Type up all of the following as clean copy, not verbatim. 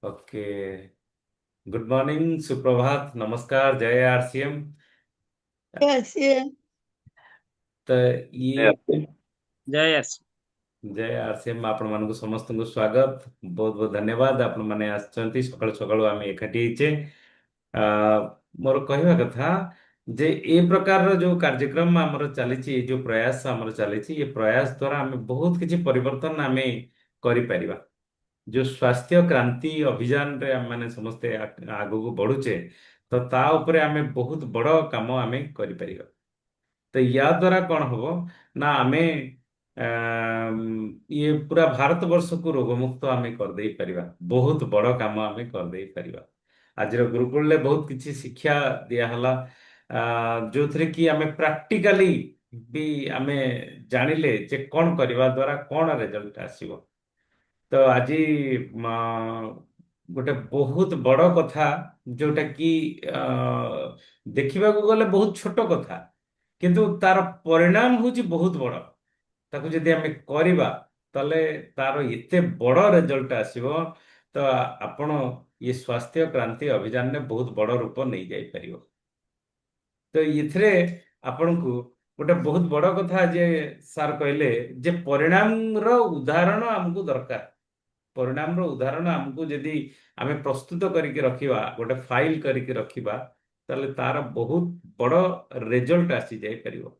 Okay. Good morning, सुप्रभात, नमस्कार, जय आरसीएम। कैसी है। तो ये जय यस। जय आरसीएम आपण मानक समस्त को स्वागत। बहुत बहुत धन्यवाद आपण माने आछंती सकाळु सकाळु आमे एकाठी हेचे। आ मोर कहवा कथा जे ए प्रकार रो जो कार्यक्रम हमर चलीची, जो प्रयास हमर चलीची, ये प्रयास द्वारा हमें बहुत किछि परिवर्तन हमें करि परिबा। जो स्वास्थ्य क्रांति अभियान रे हम माने समस्ते आगु को बढ़ुचे, तो ता उपरे आमे बहुत बड़ काम आमे करि परिबा। तो या द्वारा कौन हबो ना आमे ये पूरा भारत वर्ष को रोग मुक्त आमे कर देई परिबा। बहुत बड़ काम आमे कर देई परिबा। आज गुरुकुल ले बहुत किछि शिक्षा दिया हला, जो थरे कि आमे प्रैक्टिकली भी आमे जानिले जे कौन करबा द्वारा कौन रिजल्ट आसीबो। तो आज गोटे बहुत बड़ कथा, जोटा कि देखा गले बहुत छोट कथा, किंतु तार परिणाम हूँ बहुत बड़। ताकू जदि आमे करबा ताले तार एते बड़ रिजल्ट आसीबो। तो आपण ये स्वास्थ्य क्रांति अभियान ने बहुत बड़ रूप नहीं जाई परिबो। तो इथरे आपनकु गोटे बहुत बड़ कथा जे सार कहले जे परिणाम रो उदाहरण हमको दरकार। परिणाम रो उदाहरण हमको यदि आमे प्रस्तुत करके रखिबा, गोटे फाइल करके रखिबा, ताले तार बहुत बड़ रिजल्ट आसी जाई परिबो।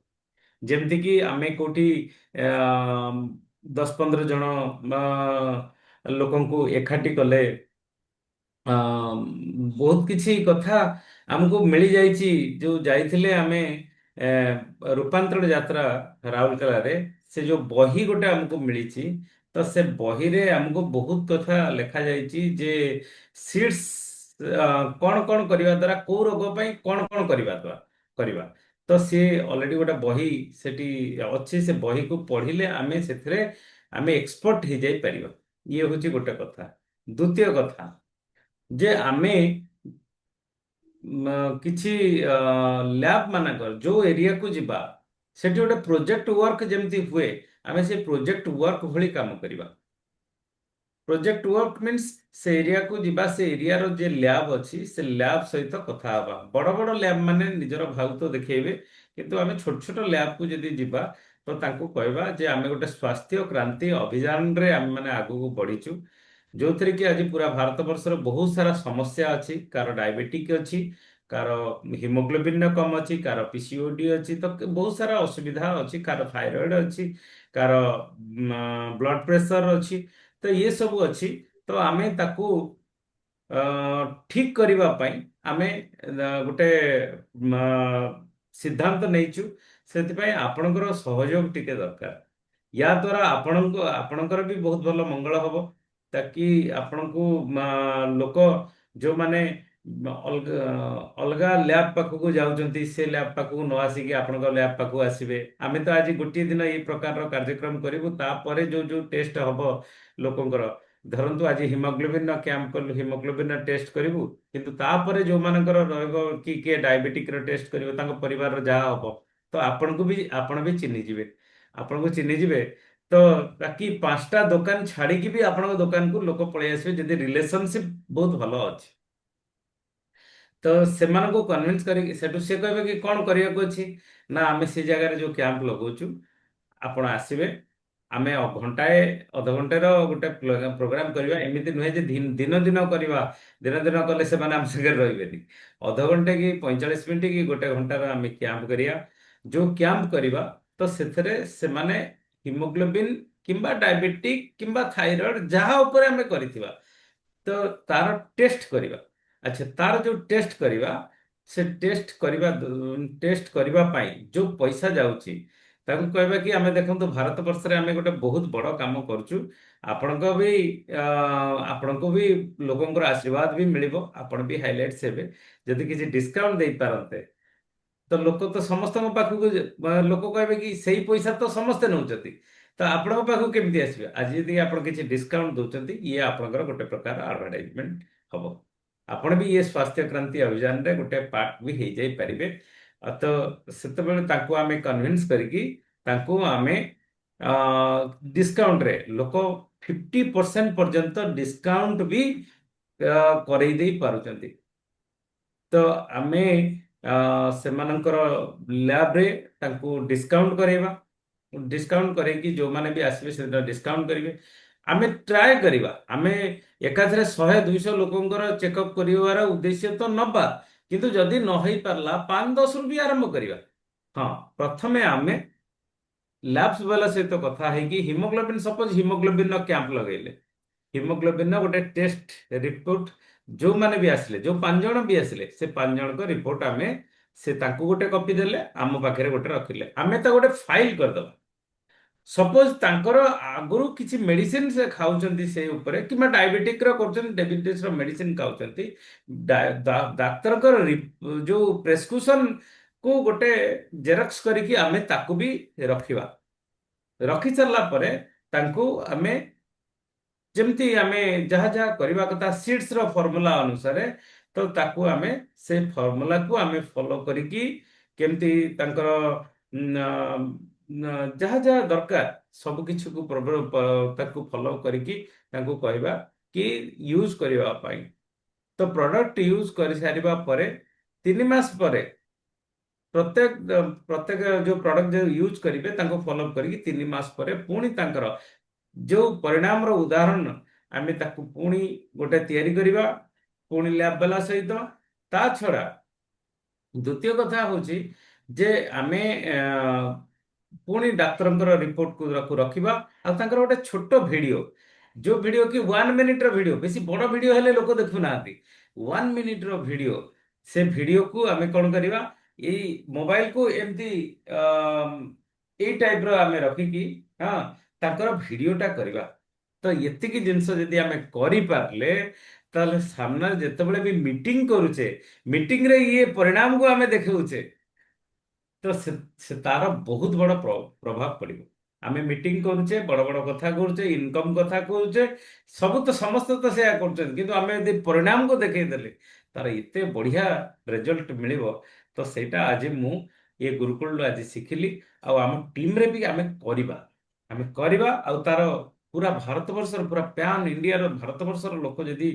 जेमती कि आमे कोठी 10-15 जन लोकंकु एकाठी कले बहुत किछि कथा हमको मिली जाइछि। जो जाइथिले आमे रूपांतरण यात्रा राउरकेला रे, से जो बही गोटे हमको मिलीछि, तो से बही रे हमको बहुत कथा लिखा जाइछि जे सीड्स कौन कौन करिवा द्वारा को रोग पई कौन कौन करिवा द्वारा करिवा। तो सी ऑलरेडी गोटे बही सेठी अच्छी, से बही को पढ़िले आमे सेथरे आमे एक्सपर्ट हो जाई परिबा। ये होची गोटे कथा। द्वितीय कथा जे आमे କିଛି ଲ୍ୟାବ ମାନଙ୍କର ଯୋଉ ଏରିଆକୁ ଯିବା, ସେଠି ଗୋଟେ ପ୍ରୋଜେକ୍ଟ ୱାର୍କ ଯେମିତି ହୁଏ, ଆମେ ସେ ପ୍ରୋଜେକ୍ଟ ୱାର୍କ ଭଳି କାମ କରିବା। प्रोजेक्ट वर्क मीन्स से एरिया को जीवा, से एरिया रो जे लैब अच्छी से लैब सहित कथा हवा। बड़ बड़ लैब माने निजर भावुक देखेबे, किंतु आमे छोट छोट लैब को जदी जीवा, तो तांको कहबा जे आमे गोटे स्वास्थ्य क्रांति अभियान रे आमे माने आगु को बढ़ीचु। जो थरे कि आज पूरा भारत वर्ष रो बहुत सारा समस्या अछि। कार डायबिटिक अछि, कार हिमोग्लोबिन कम अछि, कार पीसीओडी अछि, तो बहुत सारा असुविधा अछि। कार थायराइड अछि, कार ब्लड प्रेशर अछि। तो ये सब अच्छी। तो आमे ताकू ठीक करबा पई आमे गोटे सिद्धांत नैचु। सेति आपणकर सहयोग टिके दरकार। या द्वारा आपणकर भी बहुत भल मंगल हब, ताकि आपणको लोक जो माने अलगा अलगा लैब पाखक जाउचंती, से लैब पाखक न आसिक आपणक लैब पाखक आसीबे। आमे तो आज गोटे दिन ये प्रकार कार्यक्रम करिवु, तापरे जो जो टेस्ट हब लोकंकर, धरंतु आज हिमोग्लोबिन कैंप कलु, हिमोग्लोबिन टेस्ट करिवु, किंतु तापरे जो मानकर रहइबो कि के डायबिटिक रो टेस्ट करिवो, तांको परिवार रो जहा हबो, तो आपनको भी आपण भी चिन्हि जिवे। आपनको चिन्हि जिवे। तो बाकी 5टा दुकान छाड़ी भी आपन दुकान को लोक पळै आसबे, जदि रिलेशनशिप बहुत भलो अछि। तो सेମାନଙ୍କୁ कन्विंस करी सेटु से कहबे कि कौन करिया को अछि ना, आमे से जगह रे जो कैंप लगौचु, आपण आसीबे। आमे घंटाए अध घंटे गोटे प्रोग्राम करवा। एमती नुहे जे दिन दिन करवा, दिन दिन कले से आम संगे रही। अध घंटे कि 45 मिनिट कि गोटे घंटार आम कैंप करिया। जो कैंप करवा, तो से माने हिमोग्लोबिन किंबा डायबिटिक किंबा थायराइड जहाँ ऊपर आम करथिबा, तो तार टेस्ट करवा। अच्छा, तार जो टेस्ट करवा, से टेस्ट करवा पाई जो पैसा जाउची, ताकू कहबा कि आमे देखंतु भारत वर्ष रे आमे गोटे बहुत बड़ काम करचु। आपनको भी आपनको भी लोकंकर आशीर्वाद भी मिलिबो, आपण भी हाइलाइट्स हेबे। जदि किसी डिस्काउंट दे पारंते, तो लोक तो समस्त पाखक लोक कहबे कि सही पैसा तो समस्ते नौचती, तो आपण पाखक केमती आसीबे। आज यदि आपण किसी डिस्काउंट दउचंती, ये आपनकर गोटे प्रकार एडवर्टाइजमेंट हबो। आपण भी ये स्वास्थ्य क्रांति अभियान रे गोटे पार्ट भी हो जाई परिबे। तो सेतेबेले ताको आमे कन्विंस करके ताको आमे डिस्काउंट रे लोक 50% पर्यंत डिस्काउंट भी କରେଇ ଦେଇ ପାରୁଛନ୍ତି। ତ ଆମେ ସେମାନଙ୍କର ଲ୍ୟାବରେ ତାଙ୍କୁ ଡିସକାଉଣ୍ଟ କରେଇବା। ଡିସକାଉଣ୍ଟ କରେଇକି ଯୋଉମାନେ ବି ଆସିବେ ସେଦିନ ଡିସକାଉଣ୍ଟ କରିବେ। ଆମେ ଟ୍ରାଏ କରିବା, ଆମେ ଏକାଥରେ 100-200 ଲୋକଙ୍କର ଚେକଅପ୍ କରିବାର ଉଦ୍ଦେଶ୍ୟ ତ ନବା, କିନ୍ତୁ ଯଦି ନ ହେଇପାରିଲା 5-10ରୁ ବି ଆରମ୍ଭ କରିବା। ହଁ, ପ୍ରଥମେ ଆମେ ଲ୍ୟାବ୍ସ ବାଲା ସହିତ କଥା ହେଇକି ହିମୋଗ୍ଲୋବିନ୍, ସପୋଜ ହିମୋଗ୍ଲୋବିନ୍ ର କ୍ୟାମ୍ପ ଲଗେଇଲେ, ହିମୋଗ୍ଲୋବିନ୍ ର ଗୋଟେ ଟେଷ୍ଟ ରିପୋର୍ଟ, ଯୋଉମାନେ ବି ଆସିଲେ, ଯୋଉ 5 ଜଣ ବି ଆସିଲେ, ସେ 5 ଜଣଙ୍କ ରିପୋର୍ଟ ଆମେ, ସେ ତାଙ୍କୁ ଗୋଟେ କପି ଦେଲେ, ଆମ ପାଖରେ ଗୋଟେ ରଖିଲେ, ଆମେ ତା ଗୋଟେ ଫାଇଲ କରିଦବା। ସପୋଜ ତାଙ୍କର ଆଗରୁ କିଛି ମେଡିସିନ ସେ ଖାଉଛନ୍ତି ସେ ଉପରେ, କିମ୍ବା ଡାଇବେଟିକ ର କରୁଛନ୍ତି, ଡାଇବେଟିସ ର ମେଡିସିନ ଖାଉଛନ୍ତି, ଡାକ୍ତରଙ୍କର ଯୋଉ ପ୍ରେସକ୍ରିପସନ କୁ ଗୋଟେ ଜେରକ୍ସ କରିକି ଆମେ ତାକୁ ବି ରଖିବା। ରଖି ସାରିଲା ପରେ ତାଙ୍କୁ ଆମେ, ଯେମିତି ଆମେ ଯାହା ଯାହା କରିବା କଥା ସିଡ୍ସ ର ଫର୍ମୁଲା ଅନୁସାରେ, ତ ତାକୁ ଆମେ ସେ ଫର୍ମୁଲାକୁ ଆମେ ଫଲୋ କରିକି କେମିତି ତାଙ୍କର ଯାହା ଯାହା ଦରକାର ସବୁ କିଛିକୁ ତାକୁ ଫଲୋ କରିକି ତାଙ୍କୁ କହିବା କି ୟୁଜ କରିବା ପାଇଁ। ତ ପ୍ରଡକ୍ଟ ୟୁଜ କରିସାରିବା ପରେ 3 ମାସ ପରେ ପ୍ରତ୍ୟେକ ପ୍ରତ୍ୟେକ ଯୋଉ ପ୍ରଡକ୍ଟ ଯୋଉ ୟୁଜ କରିବେ ତାଙ୍କୁ ଫଲୋ କରିକି 3 ମାସ ପରେ ପୁଣି ତାଙ୍କର ଯୋଉ ପରିଣାମର ଉଦାହରଣ ଆମେ ତାକୁ ପୁଣି ଗୋଟେ ତିଆରି କରିବା, ପୁଣି ଲ୍ୟାବ ବାଲା ସହିତ। ତା ଛଡା ଦ୍ୱିତୀୟ କଥା ହଉଛି ଯେ ଆମେ ପୁଣି ଡାକ୍ତରଙ୍କର ରିପୋର୍ଟକୁ ରଖିବା, ଆଉ ତାଙ୍କର ଗୋଟେ ଛୋଟ ଭିଡିଓ, ଯୋଉ ଭିଡିଓ କି 1 ମିନିଟର ଭିଡିଓ, ବେଶୀ ବଡ ଭିଡିଓ ହେଲେ ଲୋକ ଦେଖୁନାହାନ୍ତି, 1 ମିନିଟର ଭିଡିଓ, ସେ ଭିଡିଓକୁ ଆମେ କଣ କରିବା, ଏଇ ମୋବାଇଲକୁ ଏମିତି ଏଇ ଟାଇପର ଆମେ ରଖିକି, ହଁ, ତାଙ୍କର ଭିଡିଓଟା କରିବା। ତ ଏତିକି ଜିନିଷ ଯଦି ଆମେ କରିପାରିଲେ, ତାହେଲେ ସାମ୍ନାରେ ଯେତେବେଳେ ବି ମିଟିଂ କରୁଛେ, ମିଟିଂରେ ଇଏ ପରିଣାମକୁ ଆମେ ଦେଖାଉଛେ, ତ ସେ ତାର ବହୁତ ବଡ ପ୍ରଭାବ ପଡିବ। ଆମେ ମିଟିଂ କରୁଛେ, ବଡ ବଡ କଥା କହୁଛେ, ଇନକମ କଥା କହୁଛେ, ସବୁ ତ ସମସ୍ତେ ତ ସେୟା କରୁଛନ୍ତି, କିନ୍ତୁ ଆମେ ଯଦି ପରିଣାମକୁ ଦେଖେଇ ଦେଲେ ତାର ଏତେ ବଢିଆ ରେଜଲ୍ଟ ମିଳିବ। ତ ସେଇଟା ଆଜି ମୁଁ ଏ ଗୁରୁକୁଳରୁ ଆଜି ଶିଖିଲି, ଆଉ ଆମ ଟିମରେ ବି ଆମେ କରିବା ଆଉ ତାର ପୁରା ଭାରତବର୍ଷର, ପୁରା ପ୍ୟାନ ଇଣ୍ଡିଆର, ଭାରତବର୍ଷର ଲୋକ ଯଦି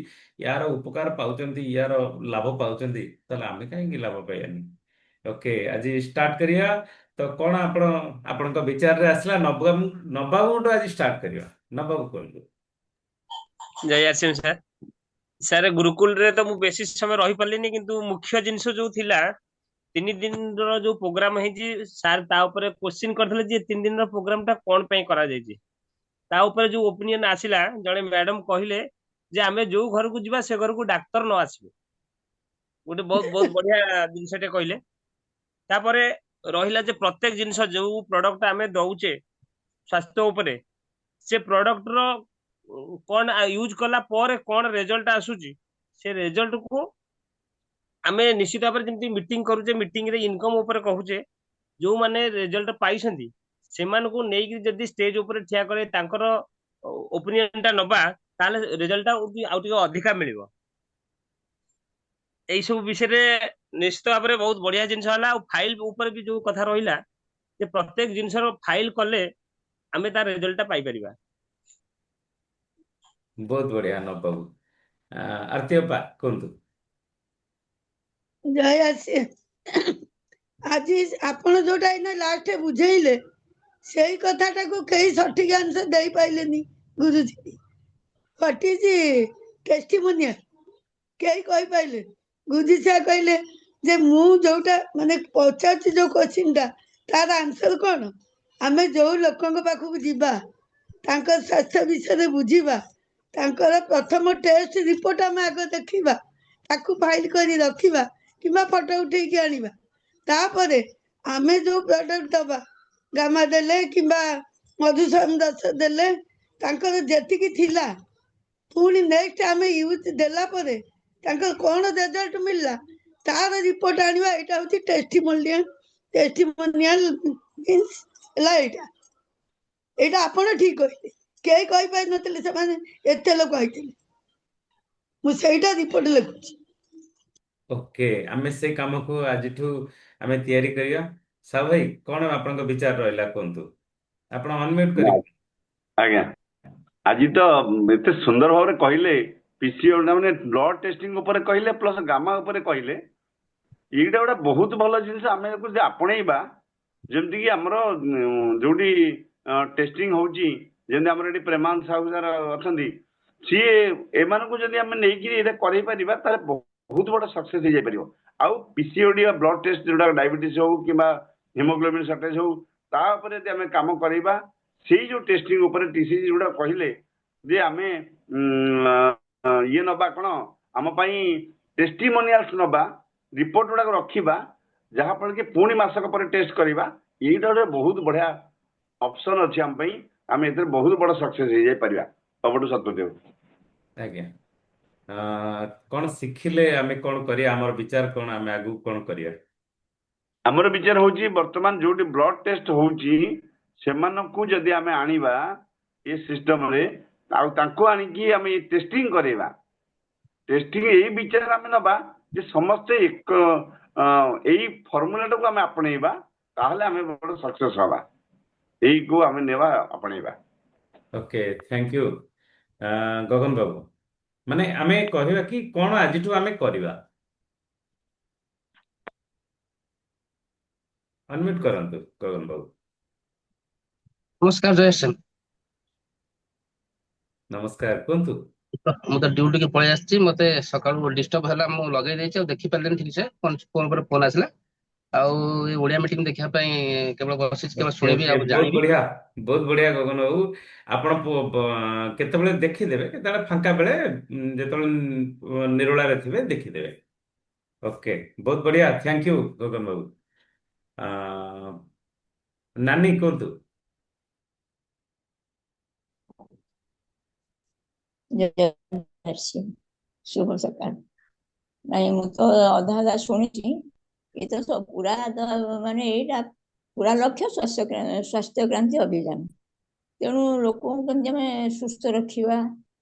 ୟାର ଉପକାର ପାଉଛନ୍ତି, ୟାର ଲାଭ ପାଉଛନ୍ତି, ତାହେଲେ ଆମେ କାହିଁକି ଲାଭ ପାଇବାନି। ଓକେ, ଆଜି ଷ୍ଟାର୍ଟ କରିବା। ତ କଣ ଆପଣଙ୍କ ବିଚାରରେ ଆସିଲା, ନବାବୁଠୁ ଆଜି ଷ୍ଟାର୍ଟ କରିବା। ନବାବୁ କୁହନ୍ତୁ। ଜୟ ଆସି ସାର୍। ସାର୍ ଗୁରୁକୁଲରେ ତ ମୁଁ ବେଶୀ ସମୟ ରହିପାରିଲିନି, କିନ୍ତୁ ମୁଖ୍ୟ ଜିନିଷ ଯୋଉ ଥିଲା 3 ଦିନର ଯୋଉ ପ୍ରୋଗ୍ରାମ ହେଇଛି, ସାର୍ ତା ଉପରେ କୋଶ୍ଚିନ୍ କରିଥିଲେ ଯେ 3 ଦିନର ପ୍ରୋଗ୍ରାମ ଟା କଣ ପାଇଁ କରାଯାଇଛି। ତା ଉପରେ ଯୋଉ ଓପିନିଅନ ଆସିଲା, ଜଣେ ମ୍ୟାଡମ କହିଲେ ଯେ ଆମେ ଯୋଉ ଘରକୁ ଯିବା ସେ ଘରକୁ ଡାକ୍ତର ନ ଆସିବେ। ଗୋଟେ ବହୁତ ବହୁତ ବଢିଆ ଜିନିଷଟେ କହିଲେ। ତାପରେ ରହିଲା ଯେ ପ୍ରତ୍ୟେକ ଜିନିଷ ଯୋଉ ପ୍ରଡକ୍ଟ ଆମେ ଦଉଛେ ସ୍ୱାସ୍ଥ୍ୟ ଉପରେ, ସେ ପ୍ରଡକ୍ଟର କଣ ୟୁଜ କଲା ପରେ କଣ ରେଜଲ୍ଟ ଆସୁଛି, ସେ ରେଜଲ୍ଟକୁ ଆମେ ନିଶ୍ଚିତ ଭାବରେ ଯେମିତି ମିଟିଂ କରୁଛେ, ମିଟିଂରେ ଇନକମ ଉପରେ କହୁଛେ, ଯୋଉମାନେ ରେଜଲ୍ଟ ପାଇଛନ୍ତି ସେମାନଙ୍କୁ ନେଇକି ଯଦି ଷ୍ଟେଜ ଉପରେ ଠିଆ করে ତାଙ୍କର ଓପିନିଅନ ଟା ନବା, ତାହେଲେ ରେଜଲ୍ଟ ଆଉ ଟିକେ ଅଧିକା ମିଳିବ। ଏଇ ସବୁ ବିଷୟରେ ନିଶ୍ଚିତ ଭାବରେ ବହୁତ ବଢିଆ ଜିନିଷ ହେଲା। ଆଉ ଫାଇଲ ଉପରେ ବି ଯୋଉ କଥା ରହିଲା ଯେ ପ୍ରତ୍ୟେକ ଜିନିଷର ଫାଇଲ କଲେ ଆମେ ତାର ରେଜଲ୍ଟ ଟା ପାଇପାରିବା। ବହୁତ ବଢିଆ ନବାବୁ। ଆରତି ଅପା କୁହନ୍ତୁ। ଜୟ ଆସି ଆଜି ଆପଣ ଯୋଉଟା ଏଇନା ଲାଷ୍ଟ ବୁଝେଇଲେ, ସେଇ କଥାଟାକୁ କେହି ସଠିକ ଆନ୍ସର ଦେଇପାରିଲେନି ଗୁରୁଜୀ। ହ୍ୱାଟ ଇଜ ଟେଷ୍ଟିମୋନିଆଲ କେହି କହିପାରିଲେ। ଗୁରୁଜୀ ସାର୍ କହିଲେ ଯେ ମୁଁ ଯୋଉଟା ମାନେ ପଚାରୁଛି ଯୋଉ କୋଶ୍ଚିନ୍ଟା, ତାର ଆନ୍ସର କଣ, ଆମେ ଯୋଉ ଲୋକଙ୍କ ପାଖକୁ ଯିବା, ତାଙ୍କ ସ୍ୱାସ୍ଥ୍ୟ ବିଷୟରେ ବୁଝିବା, ତାଙ୍କର ପ୍ରଥମ ଟେଷ୍ଟ ରିପୋର୍ଟ ଆମେ ଆଗ ଦେଖିବା, ତାକୁ ଫାଇଲ କରି ରଖିବା କିମ୍ବା ଫଟୋ ଉଠେଇକି ଆଣିବା। ତାପରେ ଆମେ ଯୋଉ ପ୍ରଡକ୍ଟ ଦବା, ଗାମା ଦେଲେ କିମ୍ବା ମଧୁସୂଦନ ଦାସ ଦେଲେ, ତାଙ୍କର ଯେତିକି ଥିଲା, ପୁଣି ନେକ୍ସଟ ଆମେ ୟୁଜ ଦେଲା ପରେ ତାଙ୍କର କଣ ରେଜଲ୍ଟ ମିଳିଲା, ତାର ରିପୋର୍ଟ ଆଣିବା। ଏଇଟା ହଉଛି ଟେଷ୍ଟିମୋନିଆଲ। ଟେଷ୍ଟିମୋନିଆଲ ମିନ୍ସ ହେଲା ଏଇଟା ଆପଣ ଠିକ କହିଲେ। କେହି କହିପାରିନଥିଲେ, ସେମାନେ ଏତେ ଲୋକ କହିଥିଲେ। ମୁଁ ସେଇଟା ରିପୋର୍ଟ ଲେଖୁଛି। ଓକେ, ଆମେ ସେଇ କାମକୁ ଆଜିଠୁ ଆମେ ତିଆରି କରିବା। ସାହୁ ଭାଇ, କଣ ଆପଣଙ୍କ ବିଚାର ରହିଲା କୁହନ୍ତୁ। ଆପଣ ଅନମ୍ୟୁଟ କରିବେ। ଆଜ୍ଞା, ଆଜି ତ ଏତେ ସୁନ୍ଦର ଭାବରେ କହିଲେ ପିସିଓଡି ମାନେ ବ୍ଲଡ ଟେଷ୍ଟିଂ ଉପରେ କହିଲେ ପ୍ଲସ୍ ଗାମା ଉପରେ କହିଲେ, ଏଇଟା ଗୋଟେ ବହୁତ ଭଲ ଜିନିଷ। ଆମେ ଯଦି ଆପଣେଇବା, ଯେମିତିକି ଆମର ଯୋଉଠି ଟେଷ୍ଟିଂ ହଉଛି, ଯେମିତି ଆମର ଏଠି ପ୍ରେମାନନ୍ଦ ସାହୁ ସାର୍ ଅଛନ୍ତି, ସିଏ ଏମାନଙ୍କୁ ଯଦି ଆମେ ନେଇକି ଏଇଟା କରେଇ ପାରିବା ତାହେଲେ ବହୁତ ବଡ ସକ୍ସେସ୍ ହେଇଯାଇପାରିବ। ଆଉ ପିସିଓଡି ବା ବ୍ଲଡ ଟେଷ୍ଟ ଯୋଉଟା ଡାଇବେଟିସ୍ ହଉ କିମ୍ବା ହିମୋଗ୍ଲୋବିନ୍ ସର୍ଟେଜ ହଉ, ତା ଉପରେ ଯଦି ଆମେ କାମ କରିବା, ସେଇ ଯୋଉ ଟେଷ୍ଟିଂ ଉପରେ ଟିସି ଯୋଉଟା କହିଲେ ଯେ ଆମେ ଇଏ ନବା କଣ ଆମ ପାଇଁ ଟେଷ୍ଟିମୋନିଆଲ୍ସ ନବା, ରିପୋର୍ଟ ଗୁଡାକ ରଖିବା, ଯାହାଫଳରେ କି ପୁଣି ମାସକ ପରେ ଟେଷ୍ଟ କରିବା, ଏଇଟା ଗୋଟେ ବହୁତ ବଢିଆ ଅପସନ୍ ଅଛି ଆମ ପାଇଁ। ଆମେ ଏଥିରେ ବହୁତ ବଡ ସକ୍ସେସ୍ ହେଇଯାଇପାରିବା। ସବୁଠୁ ସତ୍ୟଦେବ ଆଜ୍ଞା। କଣ ଶିଖିଲେ ଆମେ କଣ କରିବା? ଆମର ବିଚାର କଣ? ଆମେ ଆଗକୁ କଣ କରିବା? ଆମର ବିଚାର ହଉଛି ବର୍ତ୍ତମାନ ଯୋଉଠି ବ୍ଲଡ ଟେଷ୍ଟ ହଉଛି ସେମାନଙ୍କୁ ଯଦି ଆମେ ଆଣିବା ଏ ସିଷ୍ଟମରେ, ଆଉ ତାଙ୍କୁ ଆଣିକି ଆମେ ଟେଷ୍ଟିଂ କରେଇବା, ଟେଷ୍ଟିଂ ଏଇ ବିଚାର ଆମେ ନବା ଯେ ସମସ୍ତେ ଏଇ ଫର୍ମୁଲାଟାକୁ ଆମେ ଆପଣେଇବା, ତାହେଲେ ଆମେ ବଡ ସକ୍ସେସ୍ ହବା। ଏଇକୁ ଆମେ ନେବା, ଆପଣେଇବା। ଓକେ, ଥ୍ୟାଙ୍କ ୟୁ ଗଗନ ବାବୁ। ମାନେ ଆମେ କହିବା କି କଣ ଆଜିଠୁ ଆମେ କରିବା? ଅନମ୍ୟୁଟ୍ କରନ୍ତୁ ଗଗନ ବାବୁ। ନମସ୍କାର ଜୟ ଶ୍ରୀ। ନମସ୍କାର, କୁହନ୍ତୁ। ମୁଁ ତ ଡ୍ୟୁଟି କି ପଳେଇ ଆସିଛି, ମତେ ସକାଳୁ ଡିଷ୍ଟର୍ବ ହେଲା, ମୁଁ ଲଗେଇ ଦେଇଛି ଆଉ ଦେଖିପାରିଲିନି ଠିକ ସେ, ଫୋନ ଉପରେ ଫୋନ ଆସିଲା। ଆଉ ଏ ଓଡିଆ ମିଟିଂ ଦେଖିବା ପାଇଁ କେବଳ ବସିଛି, କେବଳ ଓକେ ଶୁଣିବି ଓକେ, ଆଉ ବହୁତ ଜାଣିବି। ବଢିଆ, ବହୁତ ବଢିଆ ଗଗନ ବାବୁ। ଆପଣ କେତେବେଳେ ଦେଖିଦେବେ, କେତେବେଳେ ଫାଙ୍କା ବେଳେ ଯେତେବେଳେ ନିରୋଳାରେ ଥିବେ ଦେଖିଦେବେ। ଓକେ, ବହୁତ ବଢିଆ, ଥ୍ୟାଙ୍କ ୟୁ ଗଗନ ବାବୁ। ନାନୀ କୁହନ୍ତୁ। ଜୟ ଶୁଭ ସକାଳ। ନାଇଁ ମୁଁ ତ ଅଧା ଅଧା ଶୁଣିଛି। ଏ ତ ସବୁ ପୁରା ମାନେ ଏଇଟା ପୁରା ଲକ୍ଷ୍ୟ ସ୍ୱାସ୍ଥ୍ୟ କ୍ରାନ୍ତି ଅଭିଯାନ। ତେଣୁ ଲୋକଙ୍କୁ କେମିତି ଆମେ ସୁସ୍ଥ ରଖିବା,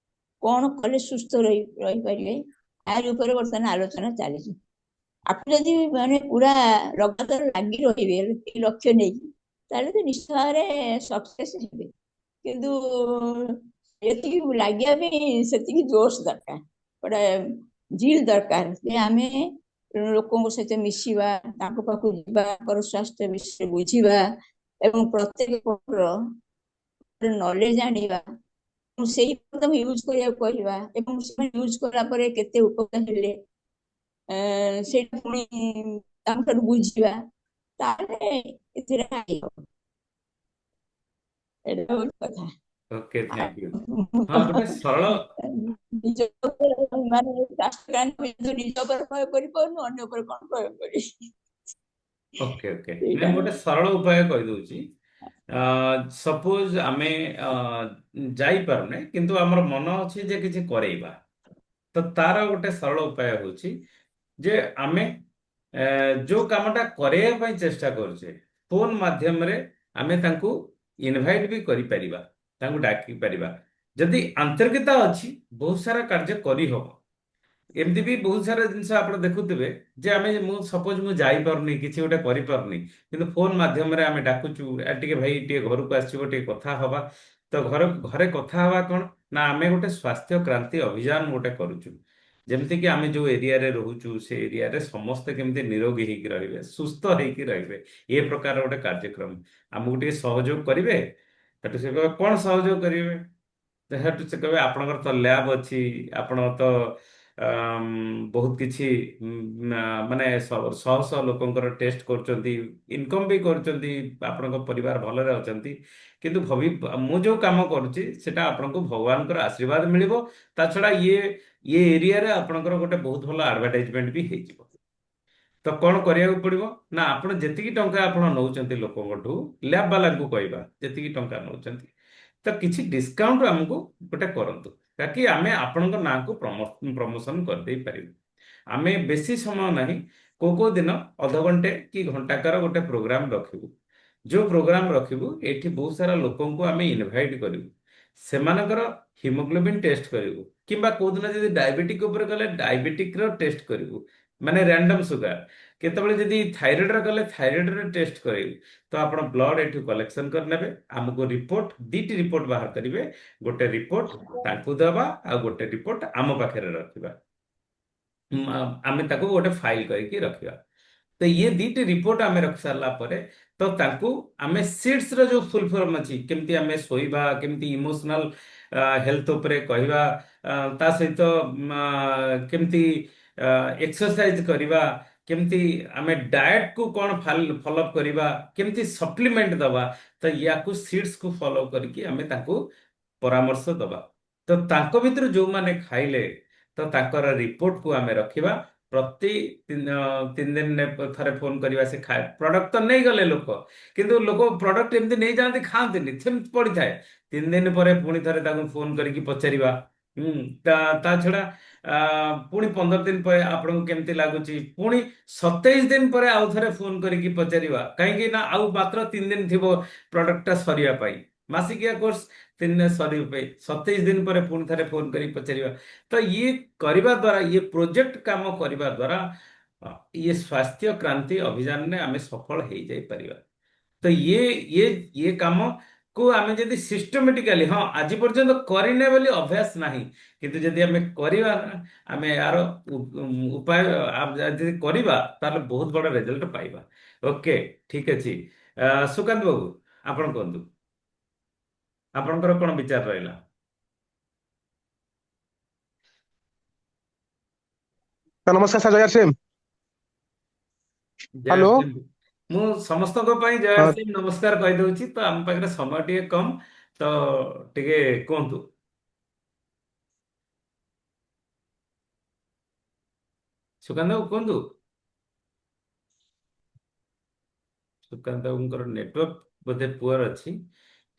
କଣ କଲେ ସୁସ୍ଥ ରହିପାରିବେ, ଆରି ଉପରେ ବର୍ତ୍ତମାନ ଆଲୋଚନା ଚାଲିଛି। ଆପଣ ଯଦି ମାନେ ପୁରା ଲଗାତାର ଲାଗି ରହିବେ ଏଇ ଲକ୍ଷ୍ୟ ନେଇକି, ତାହେଲେ ତ ନିଶ୍ଚିତ ଭାବରେ ସକ୍ସେସ୍ ହେବେ। କିନ୍ତୁ ଏତିକି ଲାଗିବା ପାଇଁ ସେତିକି ଜୋଶ ଦରକାର, ଗୋଟେ ଜିଲ୍ ଦରକାର ଯେ ଆମେ ଲୋକଙ୍କ ସହିତ ମିଶିବା, ତାଙ୍କ ପାଖକୁ ଯିବା, ତାଙ୍କର ସ୍ୱାସ୍ଥ୍ୟ ବିଷୟରେ ବୁଝିବା ଏବଂ ପ୍ରତ୍ୟେକ ନଲେଜ ଆଣିବା, ସେଇ ତାଙ୍କୁ ୟୁଜ କରିବାକୁ କହିବା ଏବଂ ସେମାନେ ୟୁଜ କଲା ପରେ କେତେ ଉପକାର ହେଲେ ସେଇଟା ପୁଣି ତାଙ୍କଠାରୁ ବୁଝିବା, ତାହେଲେ ଏଥିରେ ଆଗେଇ ହବ। ଏଇଟା ହଉଛି କଥା। Okay, thank you. ମୁଁ ତ ହଁ, ଗୋଟେ ସରଳ ନିଜ ଉପରେ ମାନେ ନିଜ ଉପରେ ପ୍ରୟୋଗ କରିପାରୁନୁ, ଅନ୍ୟ ଉପରେ କଣ ପ୍ରୟୋଗ କରିବି? ଓକେ ଓକେ, ସେଇଟା ନାଇଁ ମୁଁ ଗୋଟେ ସରଳ ଉପାୟ କହିଦଉଛି। ସପୋଜ ଆମେ ଯାଇପାରୁନେ କିନ୍ତୁ ଆମର ମନ ଅଛି ଯେ କିଛି କରେଇବା, ତ ତାର ଗୋଟେ ସରଳ ଉପାୟ ହଉଛି ଯେ ଆମେ ଯୋଉ କାମଟା କରେଇବା ପାଇଁ ଚେଷ୍ଟା କରୁଛେ, ଫୋନ ମାଧ୍ୟମରେ ଆମେ ତାଙ୍କୁ ଇନଭାଇଟ୍ ବି କରିପାରିବା, ତାଙ୍କୁ ଡାକି ପାରିବା। ଯଦି ଆନ୍ତରିକତା ଅଛି, ବହୁତ ସାରା କାର୍ଯ୍ୟ କରିହବ। ଏମିତି ବି ବହୁତ ସାରା ଜିନିଷ ଆପଣ ଦେଖୁଥିବେ ଯେ ମୁଁ ସପୋଜ ମୁଁ ଯାଇପାରୁନି, କିଛି ଗୋଟେ କରିପାରୁନି, କିନ୍ତୁ ଫୋନ ମାଧ୍ୟମରେ ଆମେ ଡାକୁଛୁ, ଟିକେ ଭାଇ ଟିକେ ଘରକୁ ଆସିବ, ଟିକେ କଥା ହବା। ତ ଘରେ କଥା ହବା କଣ ନା, ଆମେ ଗୋଟେ ସ୍ୱାସ୍ଥ୍ୟ କ୍ରାନ୍ତି ଅଭିଯାନ ଗୋଟେ କରୁଛୁ। ଯେମିତିକି ଆମେ ଯୋଉ ଏରିଆରେ ରହୁଛୁ, ସେ ଏରିଆରେ ସମସ୍ତେ କେମିତି ନିରୋଗୀ ହେଇକି ରହିବେ, ସୁସ୍ଥ ହେଇକି ରହିବେ, ଏ ପ୍ରକାର ଗୋଟେ କାର୍ଯ୍ୟକ୍ରମ। ଆମକୁ ଟିକେ ସହଯୋଗ କରିବେ। ସେଠୁ ସେ କହିବେ କଣ ସହଯୋଗ କରିବେ? ସେଠୁ ସେ କହିବେ ଆପଣଙ୍କର ତ ଲ୍ୟାବ୍ ଅଛି, ଆପଣ ତ ବହୁତ କିଛି ମାନେ ଶହ ଶହ ଲୋକଙ୍କର ଟେଷ୍ଟ କରୁଛନ୍ତି, ଇନକମ୍ ବି କରୁଛନ୍ତି, ଆପଣଙ୍କ ପରିବାର ଭଲରେ ଅଛନ୍ତି। କିନ୍ତୁ ମୁଁ ଯୋଉ କାମ କରୁଛି ସେଟା ଆପଣଙ୍କୁ ଭଗବାନଙ୍କର ଆଶୀର୍ବାଦ ମିଳିବ। ତା ଛଡା ଇଏ ଏରିଆରେ ଆପଣଙ୍କର ଗୋଟେ ବହୁତ ଭଲ ଆଡଭର୍ଟାଇଜମେଣ୍ଟ ବି ହେଇଯିବ। ତ କଣ କରିବାକୁ ପଡିବ ନା, ଆପଣ ଯେତିକି ଟଙ୍କା ଆପଣ ନଉଛନ୍ତି ଲୋକଙ୍କଠୁ, ଲ୍ୟାବ ବାଲାଙ୍କୁ କହିବା ଯେତିକି ଟଙ୍କା ନଉଛନ୍ତି, ତ କିଛି ଡିସକାଉଣ୍ଟ ଆମକୁ ଗୋଟେ କରନ୍ତୁ, ତାକି ଆମେ ଆପଣଙ୍କ ନାଁକୁ ପ୍ରମୋସନ କରିଦେଇ ପାରିବୁ। ଆମେ ବେଶୀ ସମୟ ନାହିଁ, କୋଉ ଦିନ ଅଧଘଣ୍ଟେ କି ଘଣ୍ଟାକାର ଗୋଟେ ପ୍ରୋଗ୍ରାମ ରଖିବୁ। ଯୋଉ ପ୍ରୋଗ୍ରାମ ରଖିବୁ, ଏଠି ବହୁତ ସାରା ଲୋକଙ୍କୁ ଆମେ ଇନଭାଇଟ୍ କରିବୁ, ସେମାନଙ୍କର ହିମୋଗ୍ଲୋବିନ୍ ଟେଷ୍ଟ କରିବୁ, କିମ୍ବା କୋଉଦିନ ଯଦି ଡାଇବେଟିକ ଉପରେ ଗଲେ ଡାଇବେଟିକ ର ଟେଷ୍ଟ କରିବୁ, ମାନେ ରାଣ୍ଡମ ସୁଗାର। କେତେବେଳେ ଯଦି ଥାଇରଏଡର କଲେ ଥାଇରଏଡର ଟେଷ୍ଟ କରିବେ ତ ଆପଣ ବ୍ଲଡ ଏଠୁ କଲେକ୍ସନ କରିନେବେ, ଆମକୁ ରିପୋର୍ଟ ଦିଟି ରିପୋର୍ଟ ବାହାର କରିବେ, ଗୋଟେ ରିପୋର୍ଟ ତାଙ୍କୁ ଦେବା ଆଉ ଗୋଟେ ରିପୋର୍ଟ ଆମ ପାଖରେ ରଖିବା। ଆମେ ତାକୁ ଗୋଟେ ଫାଇଲ କରିକି ରଖିବା। ତ ଇଏ ଦିଟି ରିପୋର୍ଟ ଆମେ ରଖି ସାରିଲା ପରେ ତ ତାଙ୍କୁ ଆମେ ସିଟ୍ସ ର ଯୋଉ ଫୁଲ ଫର୍ମ ଅଛି, କେମିତି ଆମେ ଶୋଇବା, କେମିତି ଇମୋସନାଲ ହେଲ୍ଥ ଉପରେ କହିବା, ତା ସହିତ କେମିତି ଏକ୍ସରସାଇଜ କରିବା, କେମିତି ଆମେ ଡାଏଟ କୁ କଣ ଫଲୋଅପ୍ କରିବା, କେମିତି ସପ୍ଲିମେଣ୍ଟ ଦବା, ତ ୟାକୁ ସିଟ୍ସ କୁ ଫଲୋ କରିକି ଆମେ ତାଙ୍କୁ ପରାମର୍ଶ ଦବା। ତ ତାଙ୍କ ଭିତରୁ ଯୋଉମାନେ ଖାଇଲେ ତ ତାଙ୍କର ରିପୋର୍ଟକୁ ଆମେ ରଖିବା। ପ୍ରତି ତିନି ଦିନ ଥରେ ଫୋନ କରିବା, ସେ ଖାଏ ପ୍ରଡକ୍ଟ ତ ନେଇଗଲେ ଲୋକ, କିନ୍ତୁ ଲୋକ ପ୍ରଡକ୍ଟ ଏମିତି ନେଇଯାଆନ୍ତି, ଖାଆନ୍ତିନି, ସେମିତି ପଡିଥାଏ। 3 ଦିନ ପରେ ପୁଣି ଥରେ ତାଙ୍କୁ ଫୋନ କରିକି ପଚାରିବା। ହୁଁ, ତା ଛଡା ପୁଣି 15 ଦିନ ପରେ ଆପଣଙ୍କୁ କେମିତି ଲାଗୁଛି, ପୁଣି 27 ଦିନ ପରେ ଆଉ ଥରେ ଫୋନ କରିକି ପଚାରିବା, କାହିଁକି ନା ଆଉ ମାତ୍ର 3 ଦିନ ଥିବ ପ୍ରଡକ୍ଟଟା ସରିବା ପାଇଁ। ମାସିକିଆ କୋର୍ସ 3 ଦିନ ସରିବା ପାଇଁ 27 ଦିନ ପରେ ପୁଣି ଥରେ ଫୋନ କରିକି ପଚାରିବା। ତ ଇଏ କରିବା ଦ୍ୱାରା, ଇଏ ପ୍ରୋଜେକ୍ଟ କାମ କରିବା ଦ୍ୱାରା ଇଏ ସ୍ୱାସ୍ଥ୍ୟ କ୍ରାନ୍ତି ଅଭିଯାନରେ ଆମେ ସଫଳ ହେଇଯାଇପାରିବା। ତ ଇଏ କାମକୁ ଆମେ ଯଦି ସିଷ୍ଟମେଟିକାଲି, ହଁ ଆଜି ପର୍ଯ୍ୟନ୍ତ କରିନେ ବୋଲି ଅଭ୍ୟାସ ନାହିଁ, କିନ୍ତୁ ଯଦି ଆମେ କରିବା ନା, ଆମେ ଏହାର ଉପାୟ ଯଦି କରିବା ତାହେଲେ ବହୁତ ବଡ଼ ରେଜଲ୍ଟ ପାଇବା। ଓକେ, ଠିକ ଅଛି। ସୁକାନ୍ତ ବାବୁ, ଆପଣ କୁହନ୍ତୁ, ଆପଣଙ୍କର କଣ ବିଚାର ରହିଲା? ନମସ୍କାର ସାର୍, ଜୟ ସିଂ। ଜୟ ହ୍ୟାଲୋ। ସିଂ। ମୁଁ ସମସ୍ତଙ୍କ ପାଇଁ ଜୟ ହଁ, ସିଂ ନମସ୍କାର କହିଦଉଛି, ତ ଆମ ପାଖରେ ସମୟ ଟିକେ କମ, ତ ଟିକେ କୁହନ୍ତୁ। ସୁକାନ୍ତ ବାବୁ କୁହନ୍ତୁ। ସୁକାନ୍ତ ବାବୁଙ୍କର ନେଟୱାର୍କ ବୋଧେ ପୁଅର ଅଛି।